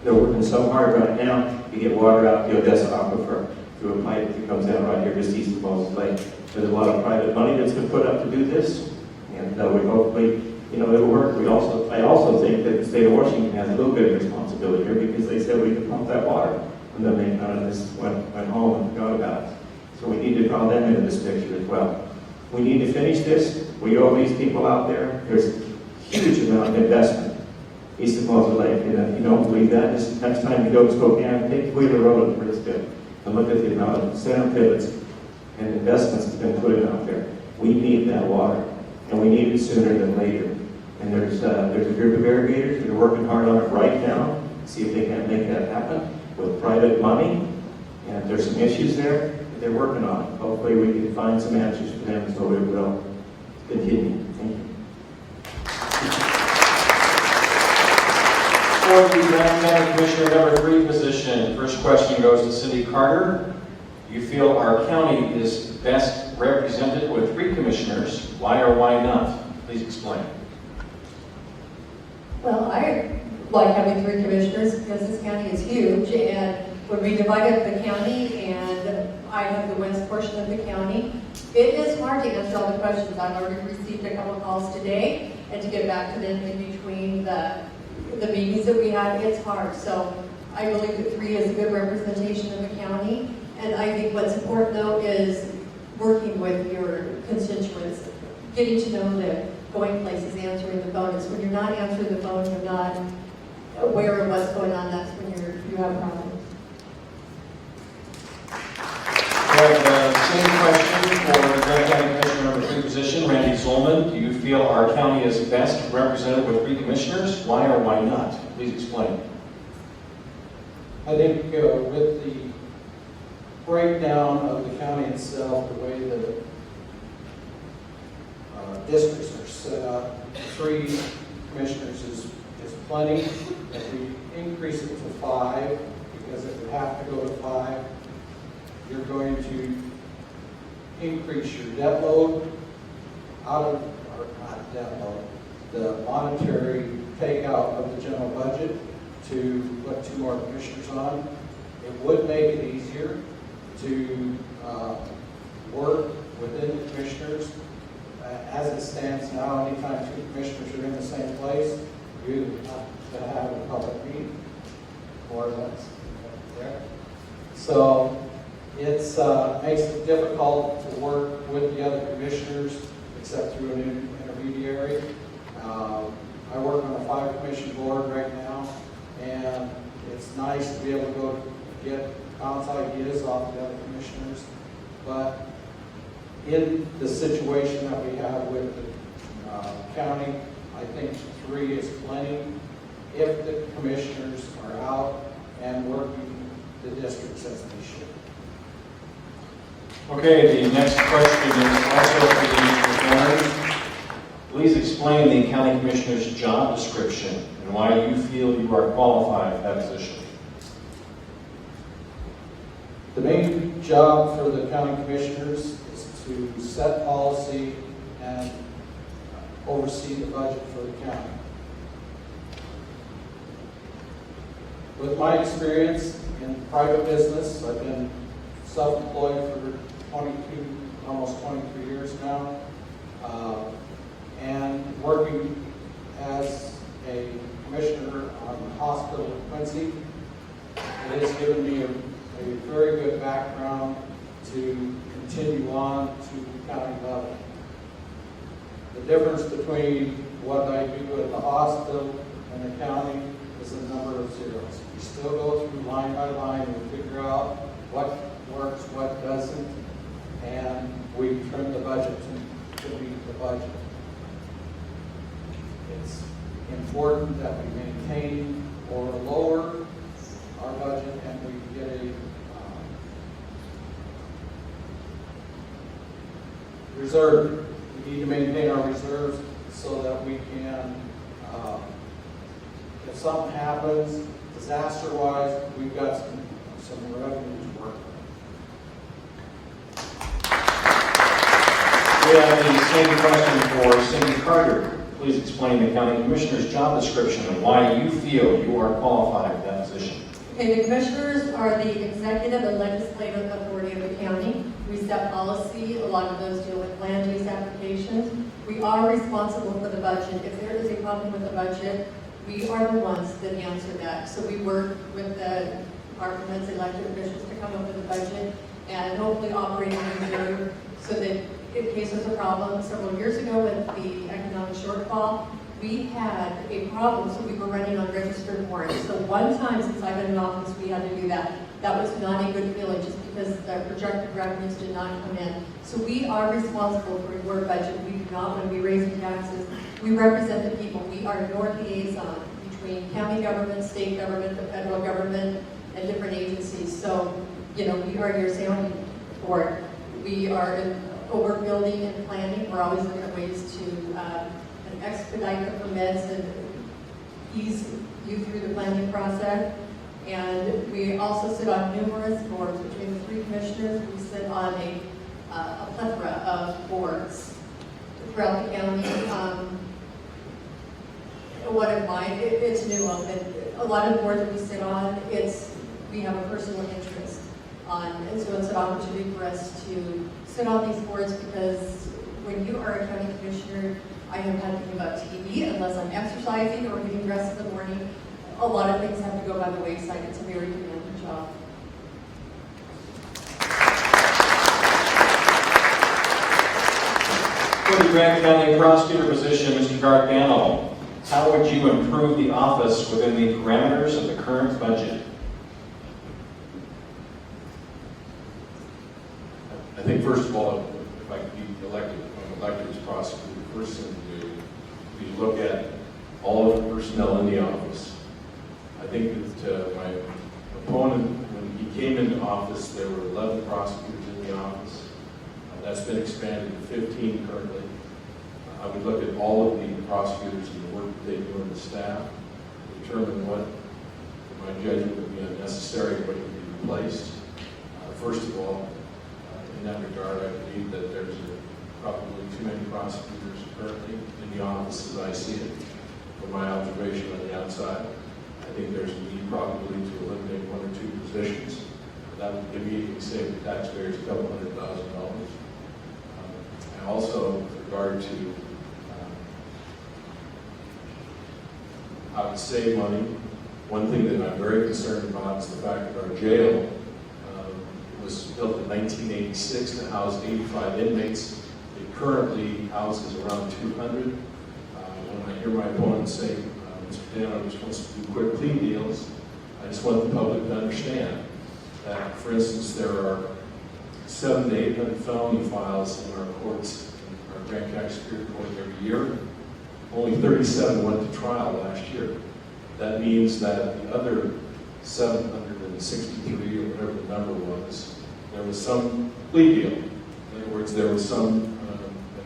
they're working so hard right now to get water out the Odessa Aquifer through a pipe that comes down right here just east of Moses Lake. There's a lot of private money that's been put up to do this, and we hopefully, it'll work. I also think that the state of Washington has a little bit of responsibility here because they said we could pump that water, and then they kind of just went home and forgot about it. So we need to draw them into this picture as well. We need to finish this. We owe these people out there. There's a huge amount of investment east of Moses Lake, and if you don't believe that, just next time you go to Spokane, take Wheeler Road in Brisbane and look at the amount of center pivots and investments that's been put in out there. We need that water, and we need it sooner than later. And there's a group of irrigators that are working hard on it right now, see if they can make that happen with private money. And there's some issues there that they're working on. Hopefully we can find some answers for them so we will continue. Thank you. For the Grant County Commissioner number 3 position, first question goes to Cindy Carter. You feel our county is best represented with 3 commissioners. Why or why not? Please explain. Well, I like having 3 commissioners because this county is huge, and when we divide up the county and I have the west portion of the county, it is hard to answer all the questions. I've already received a couple of calls today, and to get back to them in between the meetings that we had, it's hard. So I believe that 3 is a good representation of the county, and I think what's important though is working with your constituents, getting to know them, going places, answering the phone. It's when you're not answering the phone, you're not aware of what's going on, that's when you have problems. Same question for the Grant County Commissioner number 3 position, Randy Zolman. Do you feel our county is best represented with 3 commissioners? Why or why not? Please explain. I think with the breakdown of the county itself, the way that districts are set up, 3 commissioners is plenty. If we increase it to 5, because it would have to go to 5, you're going to increase your debt load out of, or not debt load, the monetary takeout of the general budget to put 2 more commissioners on. It would make it easier to work within the commissioners. As it stands now, anytime 2 commissioners are in the same place, you have to have a public meeting, more or less. There. So it's makes it difficult to work with the other commissioners, except through an intermediary. I work on a 5-commission board right now, and it's nice to be able to go get bounce ideas off the other commissioners. But in the situation that we have with the county, I think 3 is plenty if the commissioners are out and working the districts as they should. Okay, the next question is also for the presenters. Please explain the county commissioner's job description and why you feel you are qualified for that position. The main job for the county commissioners is to set policy and oversee the budget for the county. With my experience in private business, I've been self-employed for 22, almost 23 years now, and working as a commissioner on the hospital in Quincy. It has given me a very good background to continue on to the county level. The difference between what I do at the hospital and the county is a number of zeros. We still go through line by line and figure out what works, what doesn't, and we trim the budget to meet the budget. It's important that we maintain or lower our budget and we get a reserve. We need to maintain our reserves so that we can, if something happens, disaster-wise, we've got some revenue to work with. We have the same question for Cindy Carter. Please explain the county commissioner's job description and why you feel you are qualified for that position. Okay, the commissioners are the executive and legislative authority of the county. We set policy, a lot of those deal with land use applications. We are responsible for the budget. If there is a problem with the budget, we are the ones that answer that. So we work with the departments, elected officials to come up with a budget and hopefully operate in reserve so that in case there's a problem. Several years ago with the economic shortfall, we had a problem, so we were running on registered warrants. So one time since I've been in office, we had to do that. That was not a good feeling just because the projected revenues did not come in. So we are responsible for your budget. We do not want to be raising taxes. We represent the people. We are your liaison between county government, state government, the federal government, and different agencies. So, you know, we are your sounding board. We are in overbuilding and planning. We're always looking at ways to expedite the permits and ease you through the planning process. And we also sit on numerous boards. Between the 3 commissioners, we sit on a plethora of boards throughout the county. One of mine, it's new, a lot of boards that we sit on, we have a personal interest on, and so it's an opportunity for us to sit on these boards because when you are a county commissioner, I don't have to give up TV unless I'm exercising or getting dressed in the morning. A lot of things have to go by the wayside. It's a very demanding job. For the Grant County Prosecutor position, Mr. Garth, Dano, how would you improve the office within the parameters of the current budget? I think first of all, if I could be elected, if I'm elected as prosecutor, the first thing to do is look at all of the personnel in the office. I think that my opponent, when he came into office, there were 11 prosecutors in the office. That's been expanded to 15 currently. I would look at all of the prosecutors and the work that they do and the staff, determine what, in my judgment, would be unnecessary and what could be replaced. First of all, in that regard, I believe that there's probably too many prosecutors currently in the office as I see it, from my observation on the outside. I think there's a need probably to eliminate 1 or 2 positions. That would immediately save the taxpayers a couple $100,000. I also, with regard to how to save money, one thing that I'm very concerned about is the fact that our jail was built in 1986 to house 85 inmates. It currently houses around 200. When I hear my opponent say, Mr. Dano just wants to do quick plea deals, I just want the public to understand that, for instance, there are 700 to 800 felony files in our courts, in our Grant County Superior Court every year. Only 37 went to trial last year. That means that the other 763, or whatever the number was, there was some plea deal. In other words, there was some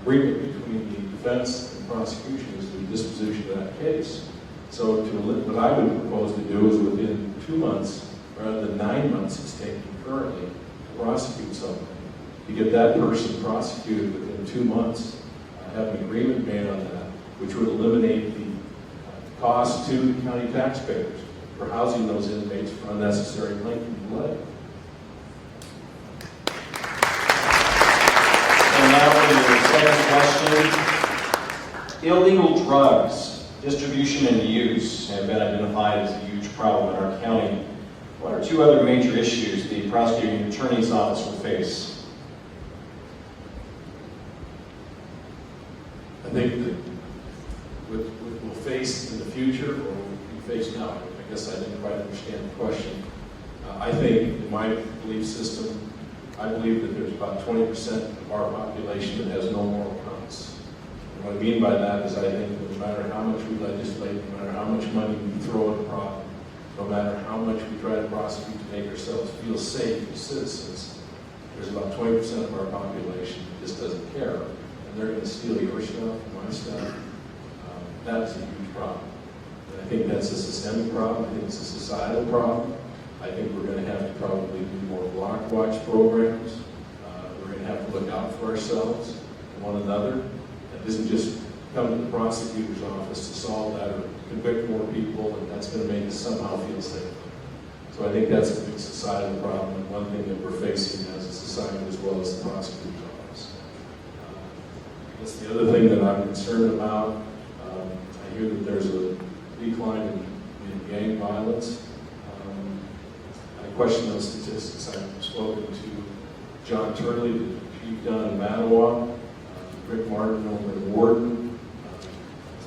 agreement between the defense and prosecution as to the disposition of that case. So what I would propose to do is within 2 months, rather than 9 months it's taking currently to prosecute someone, to get that person prosecuted within 2 months, have an agreement made on that, which would eliminate the cost to the county taxpayers for housing those inmates for unnecessary length and delay. And now for your second question. Illegal drugs, distribution and use have been identified as a huge problem in our county. What are 2 other major issues the prosecuting attorney's office will face? I think that what we'll face in the future, or we face now, I guess I didn't quite understand the question. I think, in my belief system, I believe that there's about 20% of our population that has no moral compass. And what I mean by that is I think that no matter how much we legislate, no matter how much money we throw at the problem, no matter how much we try to prosecute to make ourselves feel safe as citizens, there's about 20% of our population that just doesn't care. And they're going to steal your stuff, my stuff. That is a huge problem. And I think that's a systemic problem. I think it's a societal problem. I think we're going to have to probably do more block watch programs. We're going to have to look out for ourselves and one another. It doesn't just come to the prosecutor's office to solve that or convict more people, and that's going to make us somehow feel safe. So I think that's a big societal problem, and one thing that we're facing as a society as well as the prosecutor's office. That's the other thing that I'm concerned about. I hear that there's a decline in gang violence. I question those statistics. I've spoken to John Turley, the chief down in Mattawa, Rick Martin over in Warden,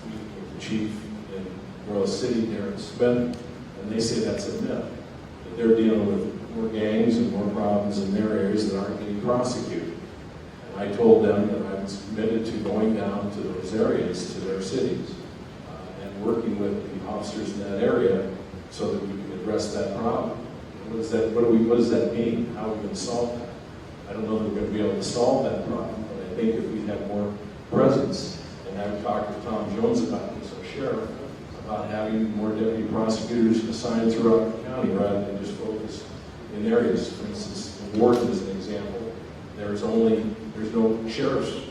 meeting with the chief in Royal City, Darryl Smith, and they say that's a myth, that they're dealing with more gangs and more problems in their areas that aren't getting prosecuted. And I told them that I was committed to going down to those areas, to their cities, and working with the officers in that area so that we can address that problem. What does that mean? How are we going to solve that? I don't know that we're going to be able to solve that problem, but I think if we have more presence, and I've talked to Tom Jones about this, our sheriff, about having more deputy prosecutors assigned throughout the county rather than just focused in areas. For instance, in Warden is an example. There's no sheriff's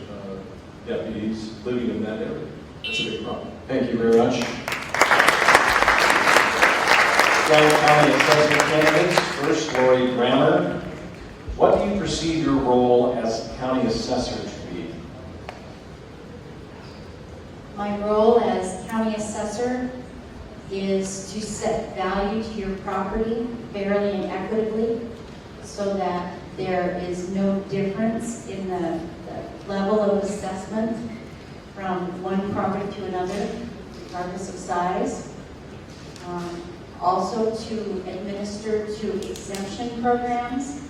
deputies living in that area. That's a big problem. Thank you very much. County Assessor candidates. First, Lori Grammer. What do you perceive your role as county assessor to be? My role as county assessor is to set value to your property fairly and equitably so that there is no difference in the level of assessment from one property to another, regardless of size. Also to administer to exemption programs.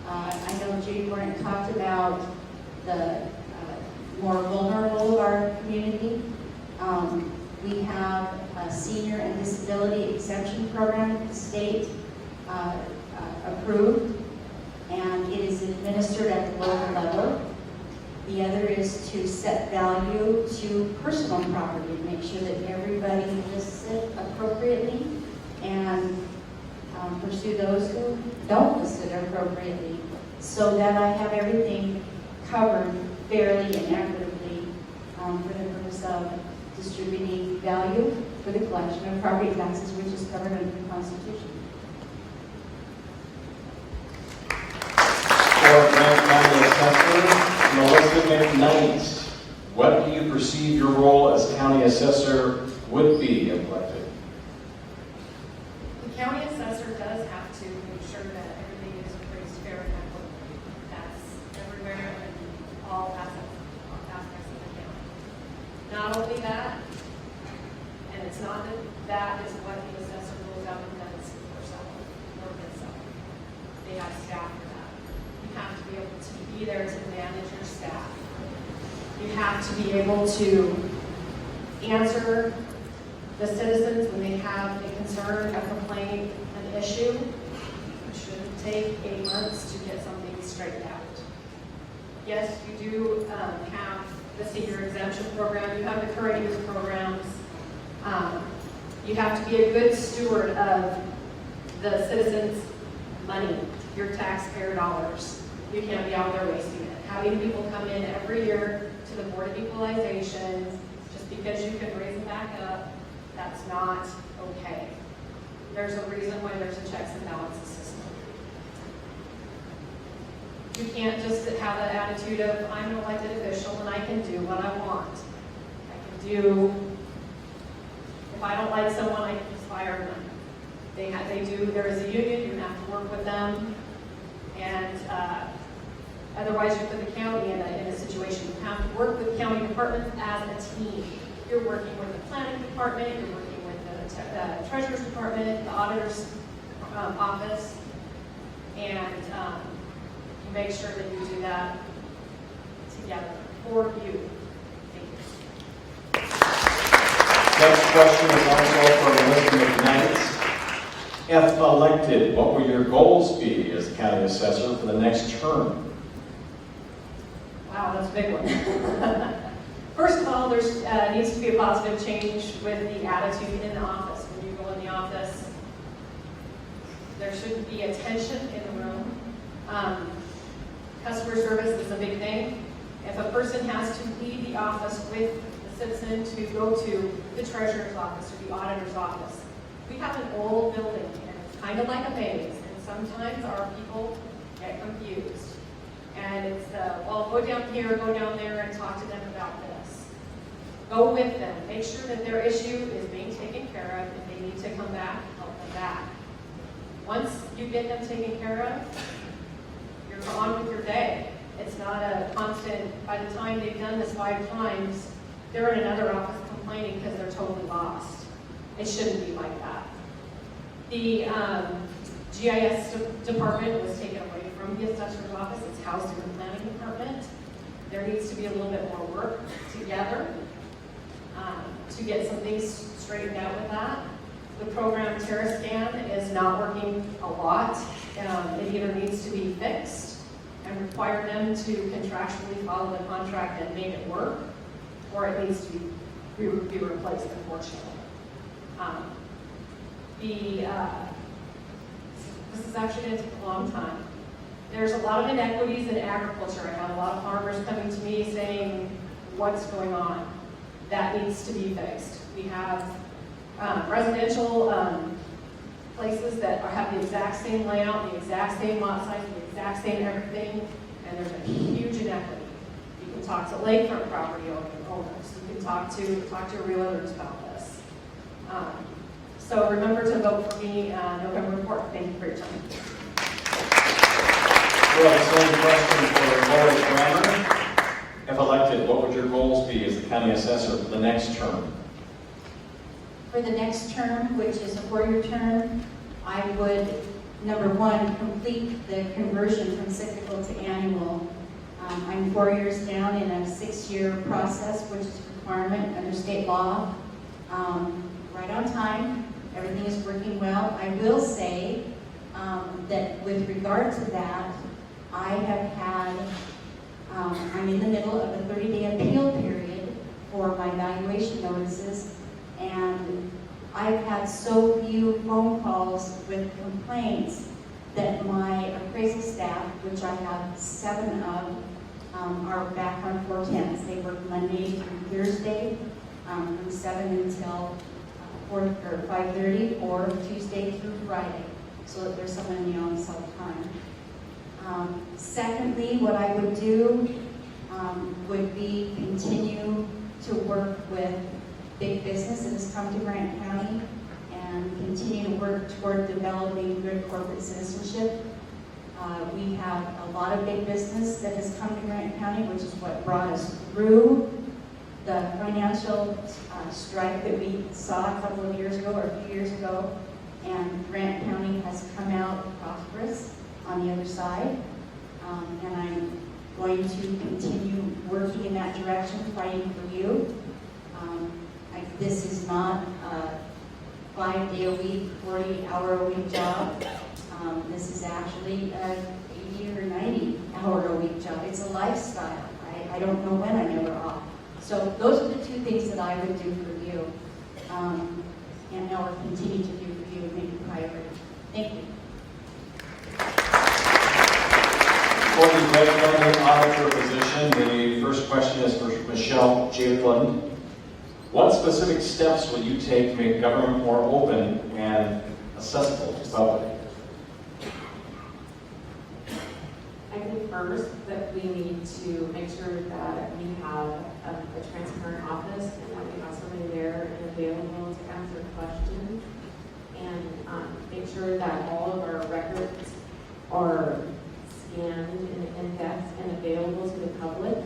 I know Judy Warnick talked about the more vulnerable of our community. We have a senior and disability exemption program that the state approved, and it is administered at the local level. The other is to set value to personal property, make sure that everybody lists it appropriately, and pursue those who don't list it appropriately, so that I have everything covered fairly and equitably for the purpose of distributing value for the collection of property taxes, which is covered under the Constitution. For Grant County Assessor, Melissa McKnight, what do you perceive your role as county assessor would be if elected? The county assessor does have to make sure that everything is appraised fair and equitable. That's everywhere in all aspects of the county. Not only that, and it's not that is what the assessor goes out and does herself. They have staff for that. You have to be able to be there to manage your staff. You have to be able to answer the citizens when they have a concern, a complaint, an issue. It shouldn't take 8 months to get something straightened out. Yes, you do have the senior exemption program, you have the current youth programs. You have to be a good steward of the citizens' money, your taxpayer dollars. You can't be out there wasting it. Having people come in every year to the Board of Equalization, just because you can raise them back up, that's not okay. There's a reason why there's a checks and balances system. You can't just have that attitude of, I'm an elected official and I can do what I want. I can do, if I don't like someone, I can just fire them. There is a union, you have to work with them, and otherwise you put the county in a situation. You have to work with county departments as a team. You're working with the planning department, you're working with the treasurer's department, the auditor's office, and you make sure that you do that together for you. Thank you. Next question is also for Melissa McKnight. If elected, what will your goals be as county assessor for the next term? Wow, that's a big one. First of all, there needs to be a positive change with the attitude in the office. When you go in the office, there shouldn't be a tension in the room. Customer service is a big thing. If a person has to leave the office with the citizen to go to the treasurer's office or the auditor's office, we have an old building and it's kind of like a maze, and sometimes our people get confused. And it's, well, go down here, go down there, and talk to them about this. Go with them. Make sure that their issue is being taken care of. If they need to come back, help them back. Once you get them taken care of, you're on with your day. It's not a constant, by the time they've done this 5 times, they're in another office complaining because they're totally lost. It shouldn't be like that. The GIS department was taken away from the assessor's office. It's housed in the planning department. There needs to be a little bit more work together to get some things straightened out with that. The program TerraScan is not working a lot. It either needs to be fixed and require them to contractually follow the contract and make it work, or it needs to be replaced, unfortunately. This is actually going to take a long time. There's a lot of inequities in agriculture. I have a lot of farmers coming to me saying, what's going on? That needs to be fixed. We have residential places that have the exact same layout, the exact same lot size, the exact same everything, and there's a huge inequity. You can talk to lakefront property owners. You can talk to realtors about this. So remember to vote for me November 4th. Thank you for your time. Well, the same question for Lois Grammer. If elected, what would your goals be as the county assessor for the next term? For the next term, which is a 4-year term, I would, number 1, complete the conversion from cyclical to annual. I'm 4 years down in a 6-year process, which is a requirement under state law. Right on time, everything is working well. I will say that with regard to that, I have had, I'm in the middle of a 30-day appeal period for my valuation notices, and I've had so few phone calls with complaints that my appraisal staff, which I have 7 of, are back on 410s. They work Monday through Thursday from 7 until 5:30, or Tuesday through Friday, so that there's someone in the office all the time. Secondly, what I would do would be continue to work with big business that has come to Grant County and continue to work toward developing good corporate citizenship. We have a lot of big business that has come to Grant County, which is what brought us through the financial strife that we saw a couple of years ago or a few years ago. And Grant County has come out prosperous on the other side. And I'm going to continue working in that direction, fighting for you. This is not a 5-day-a-week, 40-hour-a-week job. This is actually a 80 or 90-hour-a-week job. It's a lifestyle. I don't know when I'm ever off. So those are the two things that I would do for you, and I will continue to do for you and make it priority. Thank you. For the Grant County Auditor position, the first question is for Michelle Jafeland. What specific steps will you take to make government more open and accessible to the public? I think first that we need to make sure that we have a transparent office and that we have somebody there and available to answer questions, and make sure that all of our records are scanned and indexed and available to the public.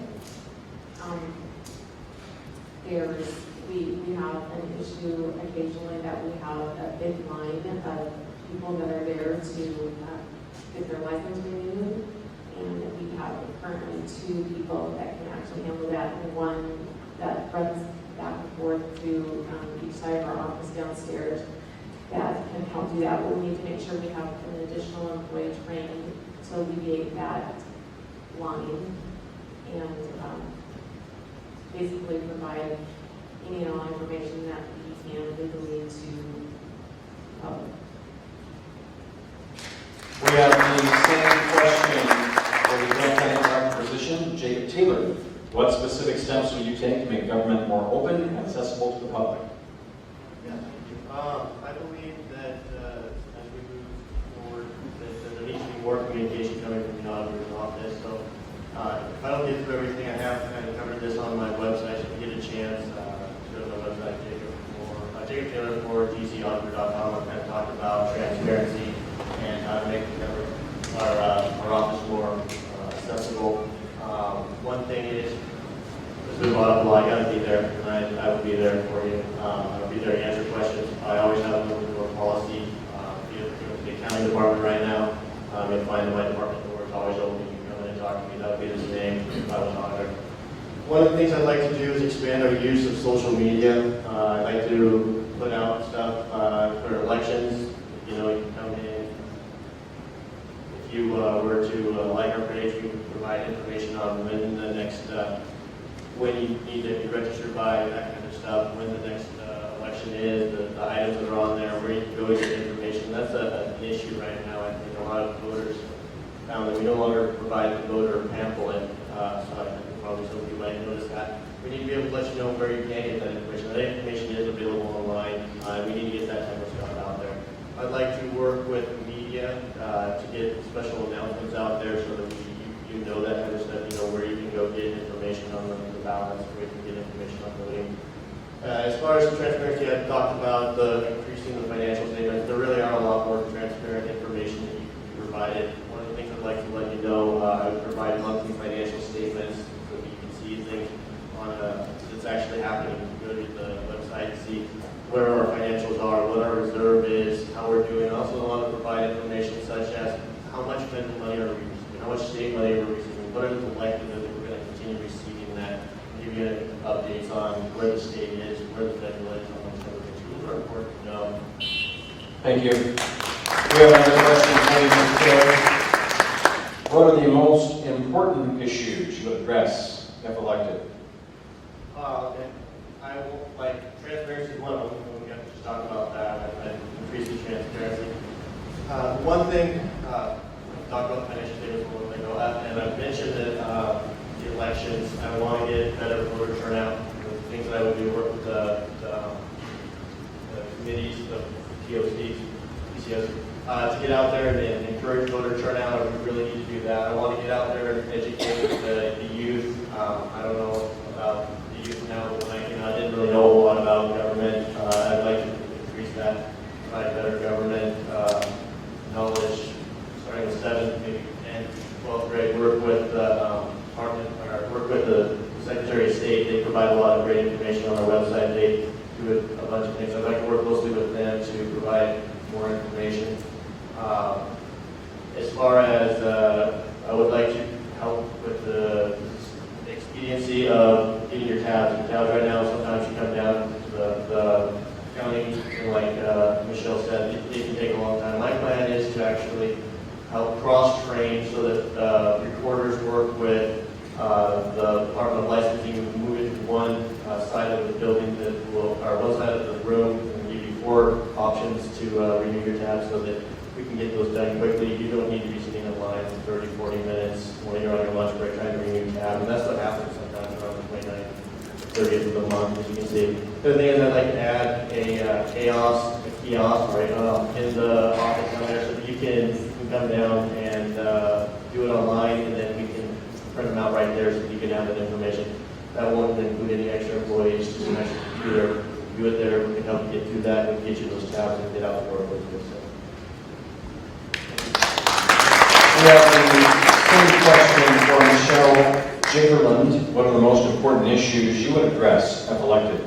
We have an issue occasionally that we have a big line of people that are there to get their license renewed, and we have currently 2 people that can actually handle that, and one that runs back and forth to each side of our office downstairs that can help do that. But we need to make sure we have an additional employee trained to alleviate that line and basically provide any and all information that we can legally to the public. We have the same question for the Grant County Auditor position. Jacob Taylor, what specific steps will you take to make government more open and accessible to the public? Yeah, thank you. I believe that as we move forward, that there needs to be more communication coming from the auditor's office. So if I don't get through everything, I have kind of covered this on my website. So if you get a chance, go to my website, Jacob Taylor for GCAuditor.com. I've kind of talked about transparency and how to make our office more accessible. One thing is, as we brought up, well, I got to be there, and I will be there for you. I will be there to answer questions. I always have an open door policy. If you go to the accounting department right now, you'll find that my department door is always open. You can come in and talk to me. That would be the same if I was auditor. One of the things I'd like to do is expand our use of social media. I'd like to put out stuff for elections. You know, you can come in. If you were to like our page, we would provide information on when the next, when you need to be registered by, that kind of stuff, when the next election is, the items that are on there, where you can go to get information. That's an issue right now. I think a lot of voters found that we no longer provide the voter pamphlet, so I think probably some of you might notice that. We need to be able to let you know where you can get that information. That information is available online. We need to get that type of stuff out there. I'd like to work with media to get special announcements out there so that you know that kind of stuff. You know where you can go get information on the ballots, where you can get information on voting. As far as transparency, I've talked about increasing the financial statements. There really are a lot more transparent information that you can be provided. One of the things I'd like to let you know, I would provide monthly financial statements so that you can see things on that's actually happening. You go to the website and see where our financials are, what our reserve is, how we're doing. I also want to provide information such as how much federal money are we receiving, how much state money are we receiving, what is the likelihood that we're going to continue receiving that, give you updates on where the state is, where the federal is, how much other things. Those are important to know. Thank you. We have another question for you, Mr. Taylor. What are the most important issues you address if elected? I will, transparency is one of them. We got to just talk about that. Increasing transparency. One thing, we talked about the financial statements a little bit ago, and I've mentioned that elections. I want to get better voter turnout. The things that I would do, work with the committees, the POCs, PCOs, to get out there and encourage voter turnout. We really need to do that. I want to get out there and educate the youth. I don't know about the youth now, but when I came out, I didn't really know a lot about government. I'd like to increase that, provide better government knowledge, starting with 7th, maybe 10th, 12th grade. Work with the department, or work with the Secretary of State. They provide a lot of great information on our website. They do a bunch of things. I'd like to work closely with them to provide more information. As far as I would like to help with the expediency of getting your tabs. Your tabs right now, sometimes you come down to the county, and like Michelle said, it can take a long time. My plan is to actually help cross-train so that recorders work with the Department of Licensing and move it to one side of the building that will, or one side of the room, and give you 4 options to renew your tabs so that we can get those done quickly. You don't need to be sitting in line for 30, 40 minutes when you're on your lunch break trying to renew your tab. And that's what happens sometimes around the 29th, 30th of the month, as you can see. The other thing is I'd like to add a kiosk right in the office down there so that you can come down and do it online, and then we can print them out right there so that you can have that information. That won't include any extra employees, just an extra computer. Do it there, we can help you get through that and get you those tabs and get out to work with you. So. We have the same question for Michelle Jiggerland. What are the most important issues you would address if elected?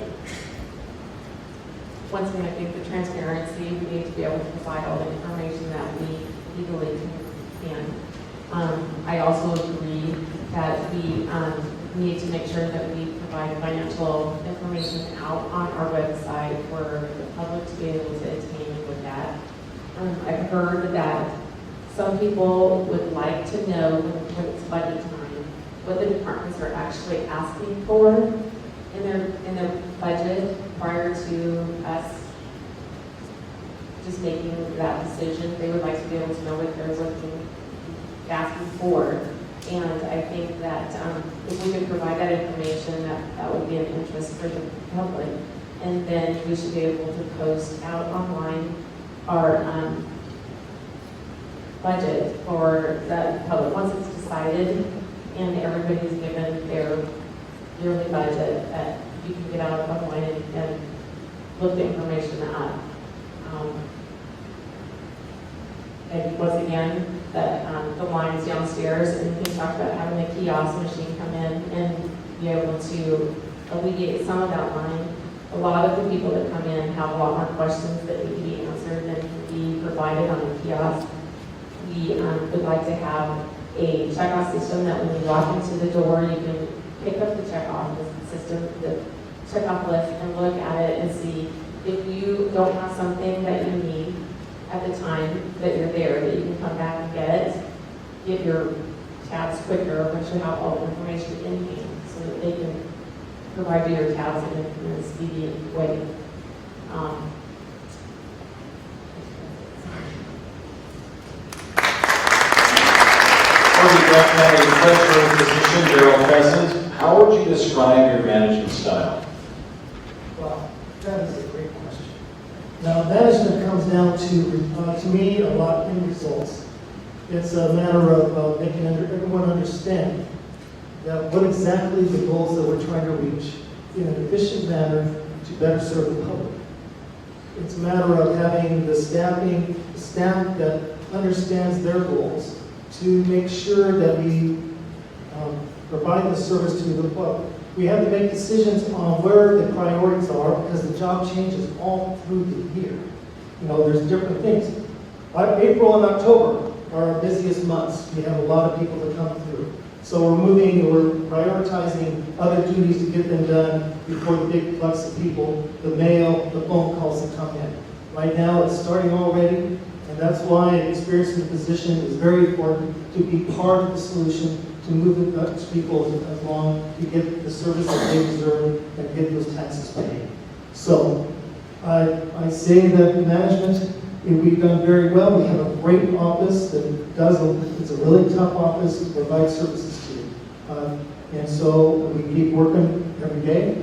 Once again, I think the transparency, we need to be able to provide all the information that we legally can. I also agree that we need to make sure that we provide financial information out on our website for the public to be able to attain with that. I've heard that some people would like to know when it's budget time what the departments are actually asking for in their budget prior to us just making that decision. They would like to be able to know what they're asking for. And I think that if we could provide that information, that would be an interest for the public. And then we should be able to post out online our budget for the public. Once it's decided and everybody's given their yearly budget, that you can get out online and look the information up. And once again, the lines downstairs, and we can talk about having a kiosk machine come in and be able to alleviate some of that line. A lot of the people that come in have a lot more questions that need to be answered than can be provided on the kiosk. We would like to have a checkoff system that when you walk into the door, you can pick up the checkoff system, the checkoff list, and look at it and see if you don't have something that you need at the time that you're there, that you can come back and get your tabs quicker once you have all the information in hand, so that they can provide you your tabs in a speedy way. For the Grant County Treasurer position, Darryl Pheasant, how would you describe your management style? Well, that is a great question. Now, management comes down to me, a lot in results. It's a matter of making everyone understand that what exactly the goals that we're trying to reach in an efficient manner to better serve the public. It's a matter of having the staff that understands their goals to make sure that we provide the service to the public. We have to make decisions on where the priorities are because the job changes all through the year. You know, there's different things. April and October are our busiest months. We have a lot of people that come through. So we're prioritizing other duties to get them done before the big flux of people, the mail, the phone calls that come in. Right now it's starting already, and that's why experience in the position is very important to be part of the solution to move the people along to get the service that they deserve and get those taxes paid. So I say that management, we've done very well. We have a great office that it's a really tough office to provide services to. And so we keep working every day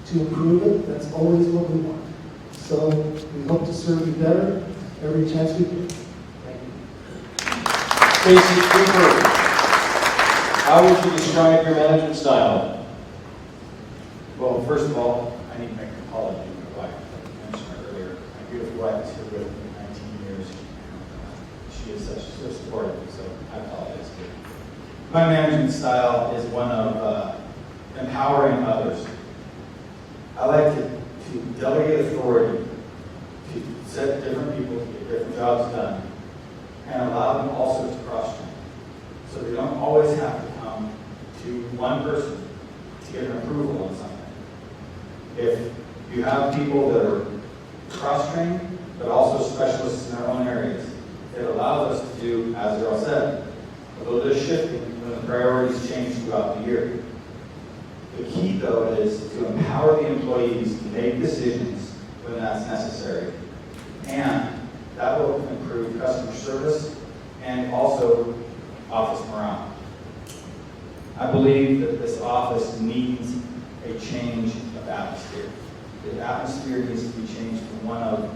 to improve it. That's always what we want. So we hope to serve you better every chance we get. Thank you. Stacy Cooper, how would you describe your management style? Well, first of all, I need to make an apology to my wife. I mentioned her earlier. My beautiful wife is here with me 19 years. She is so supportive, so I apologize to her. My management style is one of empowering others. I like to delegate authority to set different people to get different jobs done and allow them also to cross-train. So they don't always have to come to one person to get an approval on something. If you have people that are cross-trained, but also specialists in their own areas, it allows us to do, as Darryl said, a little bit of shifting when the priorities change throughout the year. The key, though, is to empower the employees to make decisions when that's necessary. And that will improve customer service and also office morale. I believe that this office needs a change of atmosphere. The atmosphere needs to be changed from one of,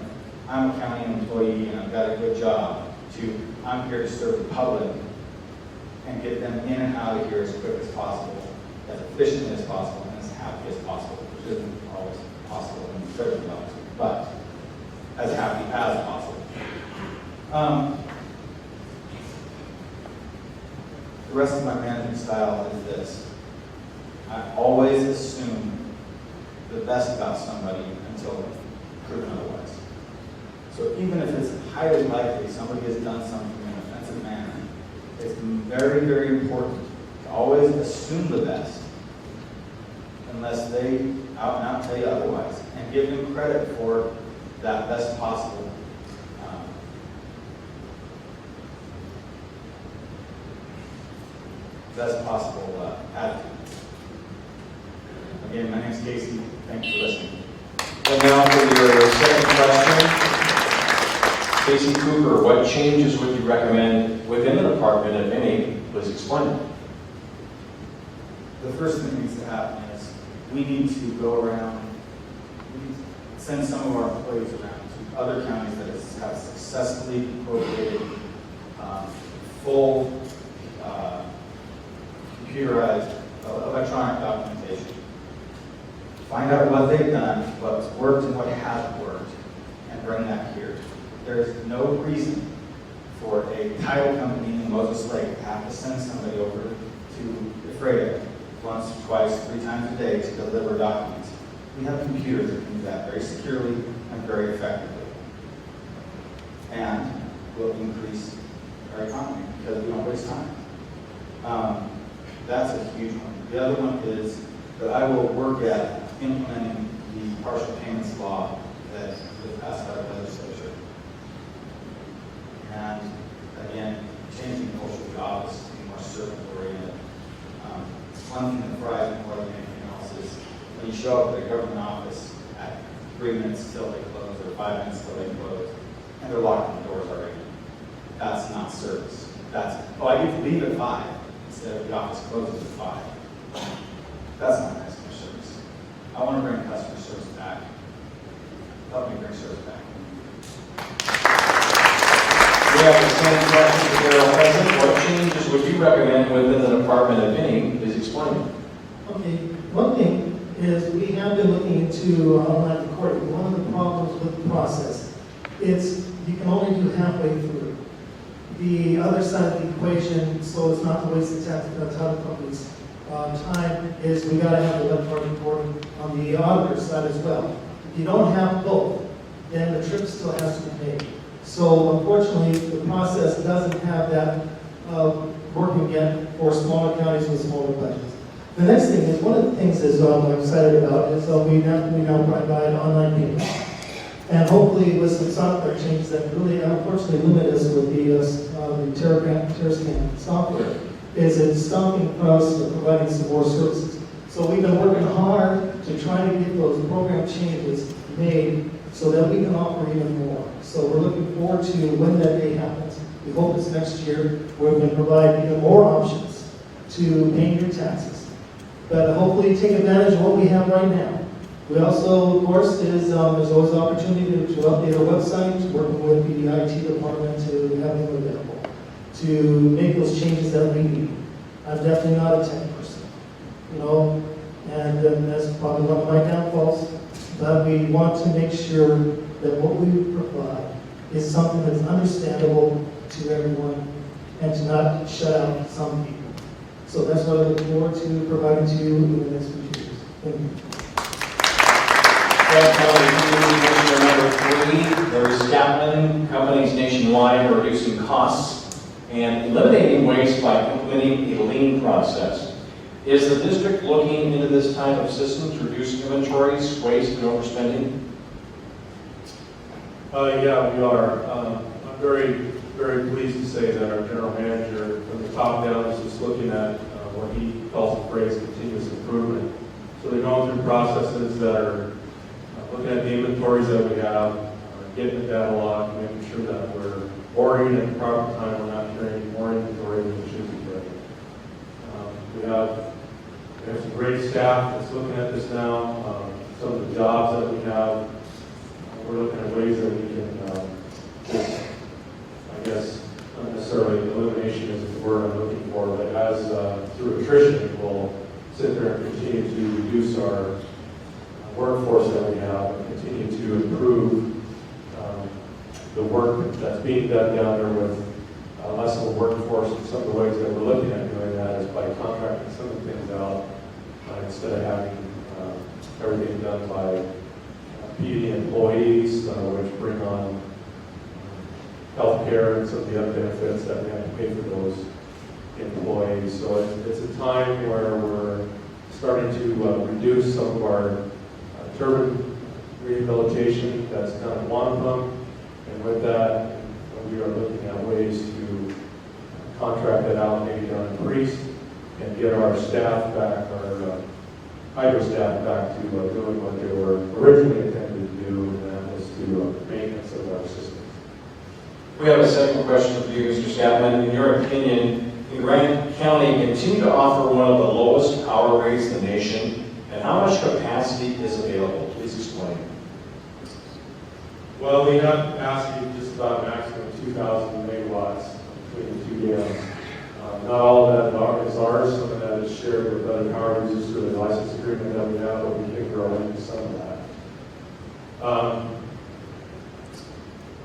I'm a county employee and I've got a good job, to I'm here to serve the public and get them in and out of here as quick as possible, as efficiently as possible, and as happy as possible, which isn't always possible in the treasury office, but as happy as possible. The rest of my management style is this. I always assume the best about somebody until proven otherwise. So even if it's highly likely somebody has done something in an offensive manner, it's very, very important to always assume the best unless they out and out tell you otherwise, and give them credit for that best possible attitude. Again, my name is Casey. Thank you for listening. And now for your second question. Stacy Cooper, what changes would you recommend within the department, if any? Please explain. The first thing that needs to happen is we need to go around, we need to send some of our employees around to other counties that have successfully incorporated full computerized electronic documentation. Find out what they've done, what's worked and what hasn't worked, and bring that here. There is no reason for a title company in Moses Lake to have to send somebody over to Ecret once, twice, 3 times a day to deliver documents. We have computers that can do that very securely and very effectively. And will increase our economy because we don't waste time. That's a huge one. The other one is that I will work at implementing the partial payments law that was passed by the legislature. And again, changing the culture of the office to be more service-oriented. One thing that fries me more than anything else is when you show up at a government office at 3 minutes till they close or 5 minutes till they close, and they're locking the doors already. That's not service. That's, oh, I get to leave at 5 instead of the office closes at 5. That's not customer service. I want to bring customer service back. Help me bring service back. We have the same question for Darryl Pheasant. What changes would you recommend within the department, if any? Please explain. Okay, one thing is we have been looking into online recording. One of the problems with the process, it's you can only do halfway through. The other side of the equation, so it's not to waste the title company's time, is we got to have electronic recording on the auditor side as well. If you don't have both, then the trip still has to be paid. So unfortunately, the process doesn't have that working yet for smaller counties with smaller budgets. The next thing is, one of the things is I'm excited about is we now provide online payments. And hopefully with some software changes that really unfortunately limit us with the TerraScan software, is it's stopping us from providing some more services. So we've been working hard to try to get those program changes made so that we can offer even more. So we're looking forward to when that day happens. We hope it's next year, where we can provide even more options to paying your taxes. but hopefully take advantage of what we have right now. We also, of course, there's always opportunity to update our website, working with the IT department to have them available, to make those changes that we need. I'm definitely not a tech person, you know, and that's probably one of my downfalls, but we want to make sure that what we provide is something that's understandable to everyone and to not shut out some people. So that's what I look forward to providing to you in the next few years. Thank you. Number 3, Larry Scatman, companies nationwide are reducing costs and eliminating waste by implementing a lean process. Is the district looking into this type of system to reduce inventories, waste, and overspending? Yeah, we are. I'm very, very pleased to say that our general manager, from the top down, is just looking at what he calls the phrase continuous improvement. So they're going through processes that are looking at the inventories that we have, getting the data log, making sure that we're ordering at the proper time, we're not carrying more inventory than we should be carrying. We have some great staff that's looking at this now. Some of the jobs that we have, we're looking at ways that we can just, I guess, not necessarily elimination is the word I'm looking for, but as through attrition, we'll sit there and continue to reduce our workforce that we have and continue to improve the work that's being done down there with less of a workforce. And some of the ways that we're looking at doing that is by contracting some of the things out instead of having everything done by PD employees, which bring on health care and some of the other benefits that we have to pay for those employees. So it's a time where we're starting to reduce some of our turbine rehabilitation. That's kind of one of them. And with that, we are looking at ways to contract that out, maybe down in Priest, and get our staff back, our hydro staff back to doing what they were originally intended to do, and that was to maintenance of our systems. We have a second question for you, Mr. Scatman. In your opinion, can Grant County continue to offer one of the lowest power rates in the nation, and how much capacity is available? Please explain. Well, we have capacity just about maximum 2,000 megawatts between the two dams. Not all of that is ours. Some of that is shared with other power users through the license agreement that we have, but we can grow into some of that.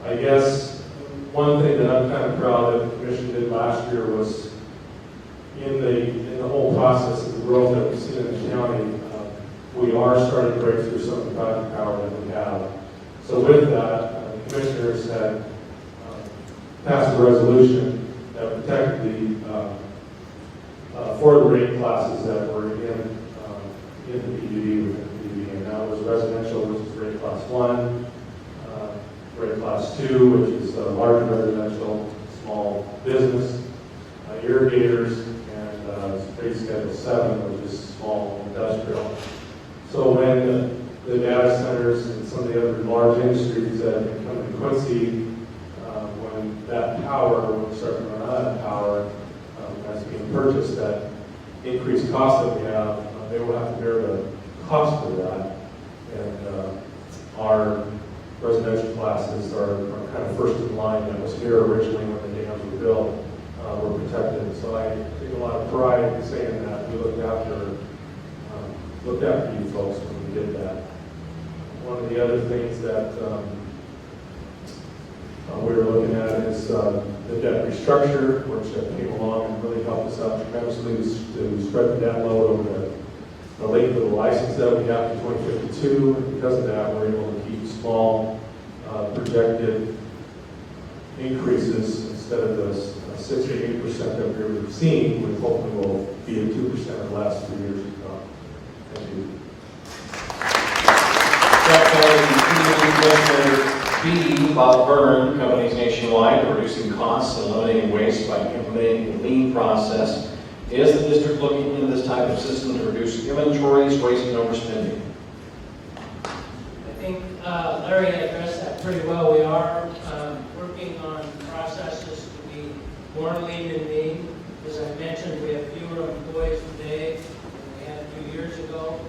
I guess one thing that I'm kind of proud that the commission did last year was in the whole process of the growth that we've seen in the county, we are starting to break through some of the private power that we have. So with that, the commissioners had passed a resolution that protected the for the rate classes that were in the PUD within the PUD, and that was residential, which is rate class 1, rate class 2, which is large residential, small business, irrigators, and rate schedule 7, which is small industrial. So when the data centers and some of the other large industries that have been coming to Quincy, when that power, when we start to run out of power, as being purchased, that increased cost that we have, they will have to bear the cost of that. And our residential classes are kind of first in line. That was here originally when the dams were built, were protected. So I take a lot of pride in saying that we looked after you folks when we did that. One of the other things that we were looking at is the debt restructure, which came along and really helped us out tremendously to spread the debt load over the length of the license that we have in 2052. And because of that, we're able to keep small projected increases instead of the 6 or 8% that we were seeing, which hopefully will be at 2% or less for years to come. Thank you. B, Bob Byrne, companies nationwide are reducing costs and eliminating waste by implementing a lean process. Is the district looking into this type of system to reduce inventories, waste, and overspending? I think Larry addressed that pretty well. We are working on processes to be more lean and mean. As I mentioned, we have fewer employees today than we had 2 years ago.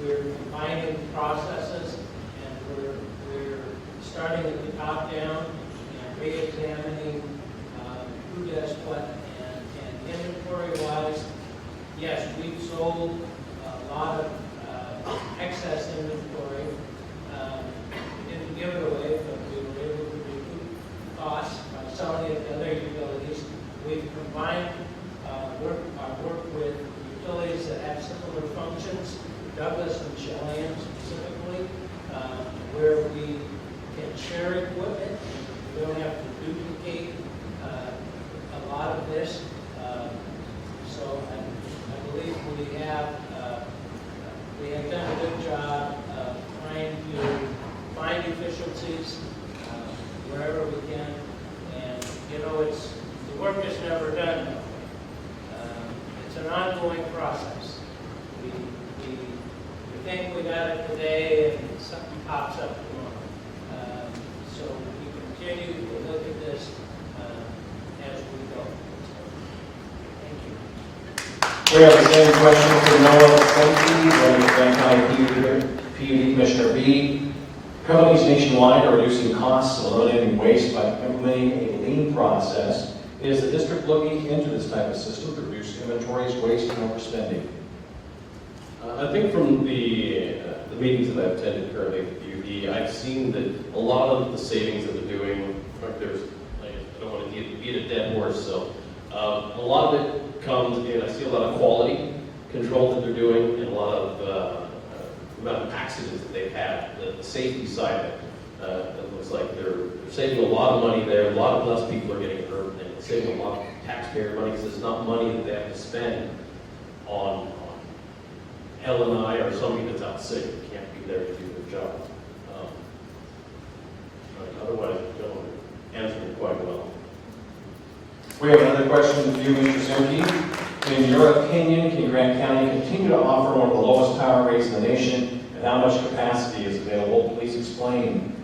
We're combining processes, and we're starting at the top down and re-examining who does what. And inventory-wise, yes, we've sold a lot of excess inventory. We didn't give it away, but we were able to recoup costs by selling it to other utilities. We've combined our work with utilities that have similar functions, Douglas and Chelan specifically, where we can share equipment. We don't have to duplicate a lot of this. So I believe we have done a good job of trying to find efficiencies wherever we can. And the work is never done. It's an ongoing process. We think we got it today and something pops up tomorrow. So we continue to look at this as we go. Thank you. We have the same question for Noah Senti, Grant County PUD Commissioner B. Companies nationwide are reducing costs and eliminating waste by implementing a lean process. Is the district looking into this type of system to reduce inventories, waste, and overspending? I think from the meetings that I've attended currently with PUD, I've seen that a lot of the savings that they're doing, in fact, I don't want to beat a dead horse, so a lot of it comes in, I see a lot of quality control that they're doing, and a lot of amount of accidents that they've had, the safety side of it. It looks like they're saving a lot of money there, a lot of less people are getting hurt, and saving a lot of taxpayer money, because it's not money that they have to spend on L&I or somebody that's out sick and can't be there to do their job. But otherwise, they'll answer it quite well. We have another question for you, Mr. Simke. In your opinion, can Grant County continue to offer one of the lowest power rates in the nation, and how much capacity is available? Please explain.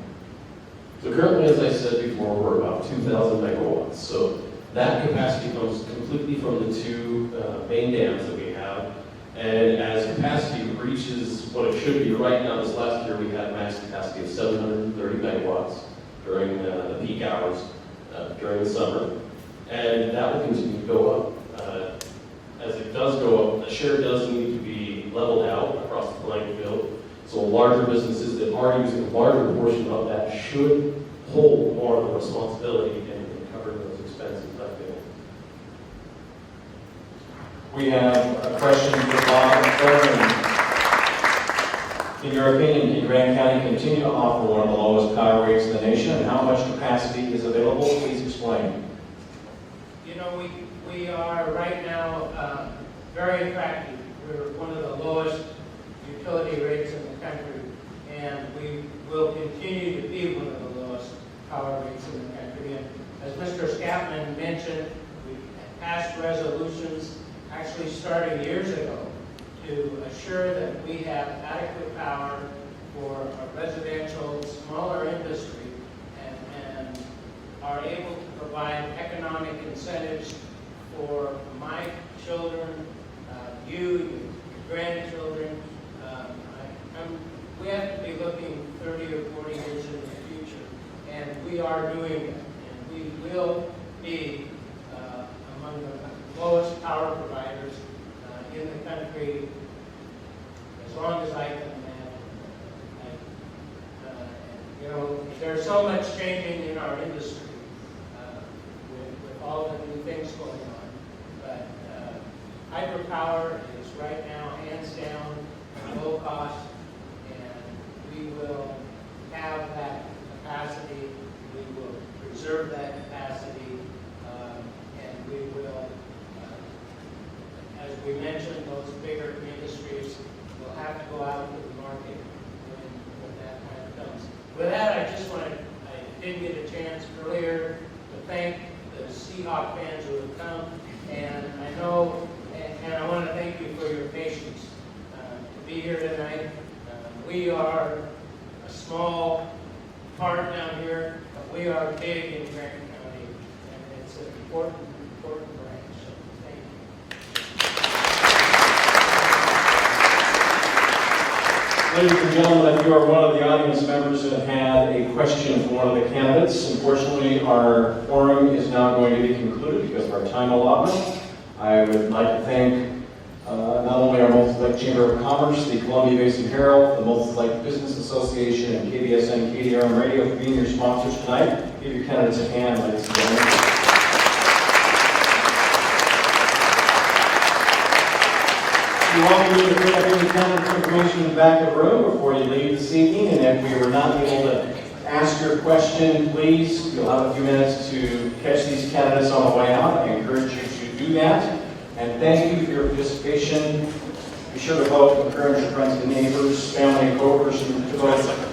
So currently, as I said before, we're about 2,000 megawatts. So that capacity comes completely from the two main dams that we have. And as capacity reaches what it should be, right now, this last year, we had max capacity of 730 megawatts during the peak hours during the summer. And that will continue to go up. As it does go up, the share does need to be leveled out across the playing field. So larger businesses that are using a larger portion of that should hold more of the responsibility in covering those expenses. We have a question for Bob Thurman. In your opinion, can Grant County continue to offer one of the lowest power rates in the nation, and how much capacity is available? Please explain. We are right now very attractive. We're one of the lowest utility rates in the country, and we will continue to be one of the lowest power rates in the country. And as Mr. Scapman mentioned, we've passed resolutions actually starting years ago to assure that we have adequate power for a residential, smaller industry and are able to provide economic incentives for my children, you, your grandchildren. We have to be looking 30 or 40 years in the future, and we are doing it. And we will be among the lowest power providers in the country as long as I can imagine. There's so much changing in our industry with all the new things going on. But hydropower is right now hands down low cost, and we will have that capacity. We will preserve that capacity, and we will, as we mentioned, those bigger industries will have to go out to the market when that time comes. With that, I did get a chance earlier to thank the Seahawk fans who have come, and I know, and I want to thank you for your patience to be here tonight. We are a small part down here, but we are big in Grant County, and it's an important branch. So thank you. Ladies and gentlemen, if you are one of the audience members that had a question for one of the candidates, unfortunately, our forum is now going to be concluded because of our time allotment. I would like to thank not only our Moses Lake Chamber of Commerce, the Columbia Basin Herald, the Moses Lake Business Association, and KBSN KDRM Radio for being your sponsors tonight. Give your candidates a hand, ladies and gentlemen. You're welcome to pick up any candidate information in the back of the room before you leave this evening, and if we were not able to ask your question, please, you'll have a few minutes to catch these candidates on the way out. I encourage you to do that. And thank you for your participation. Be sure to vote, encourage your friends and neighbors, family, and coworkers to vote.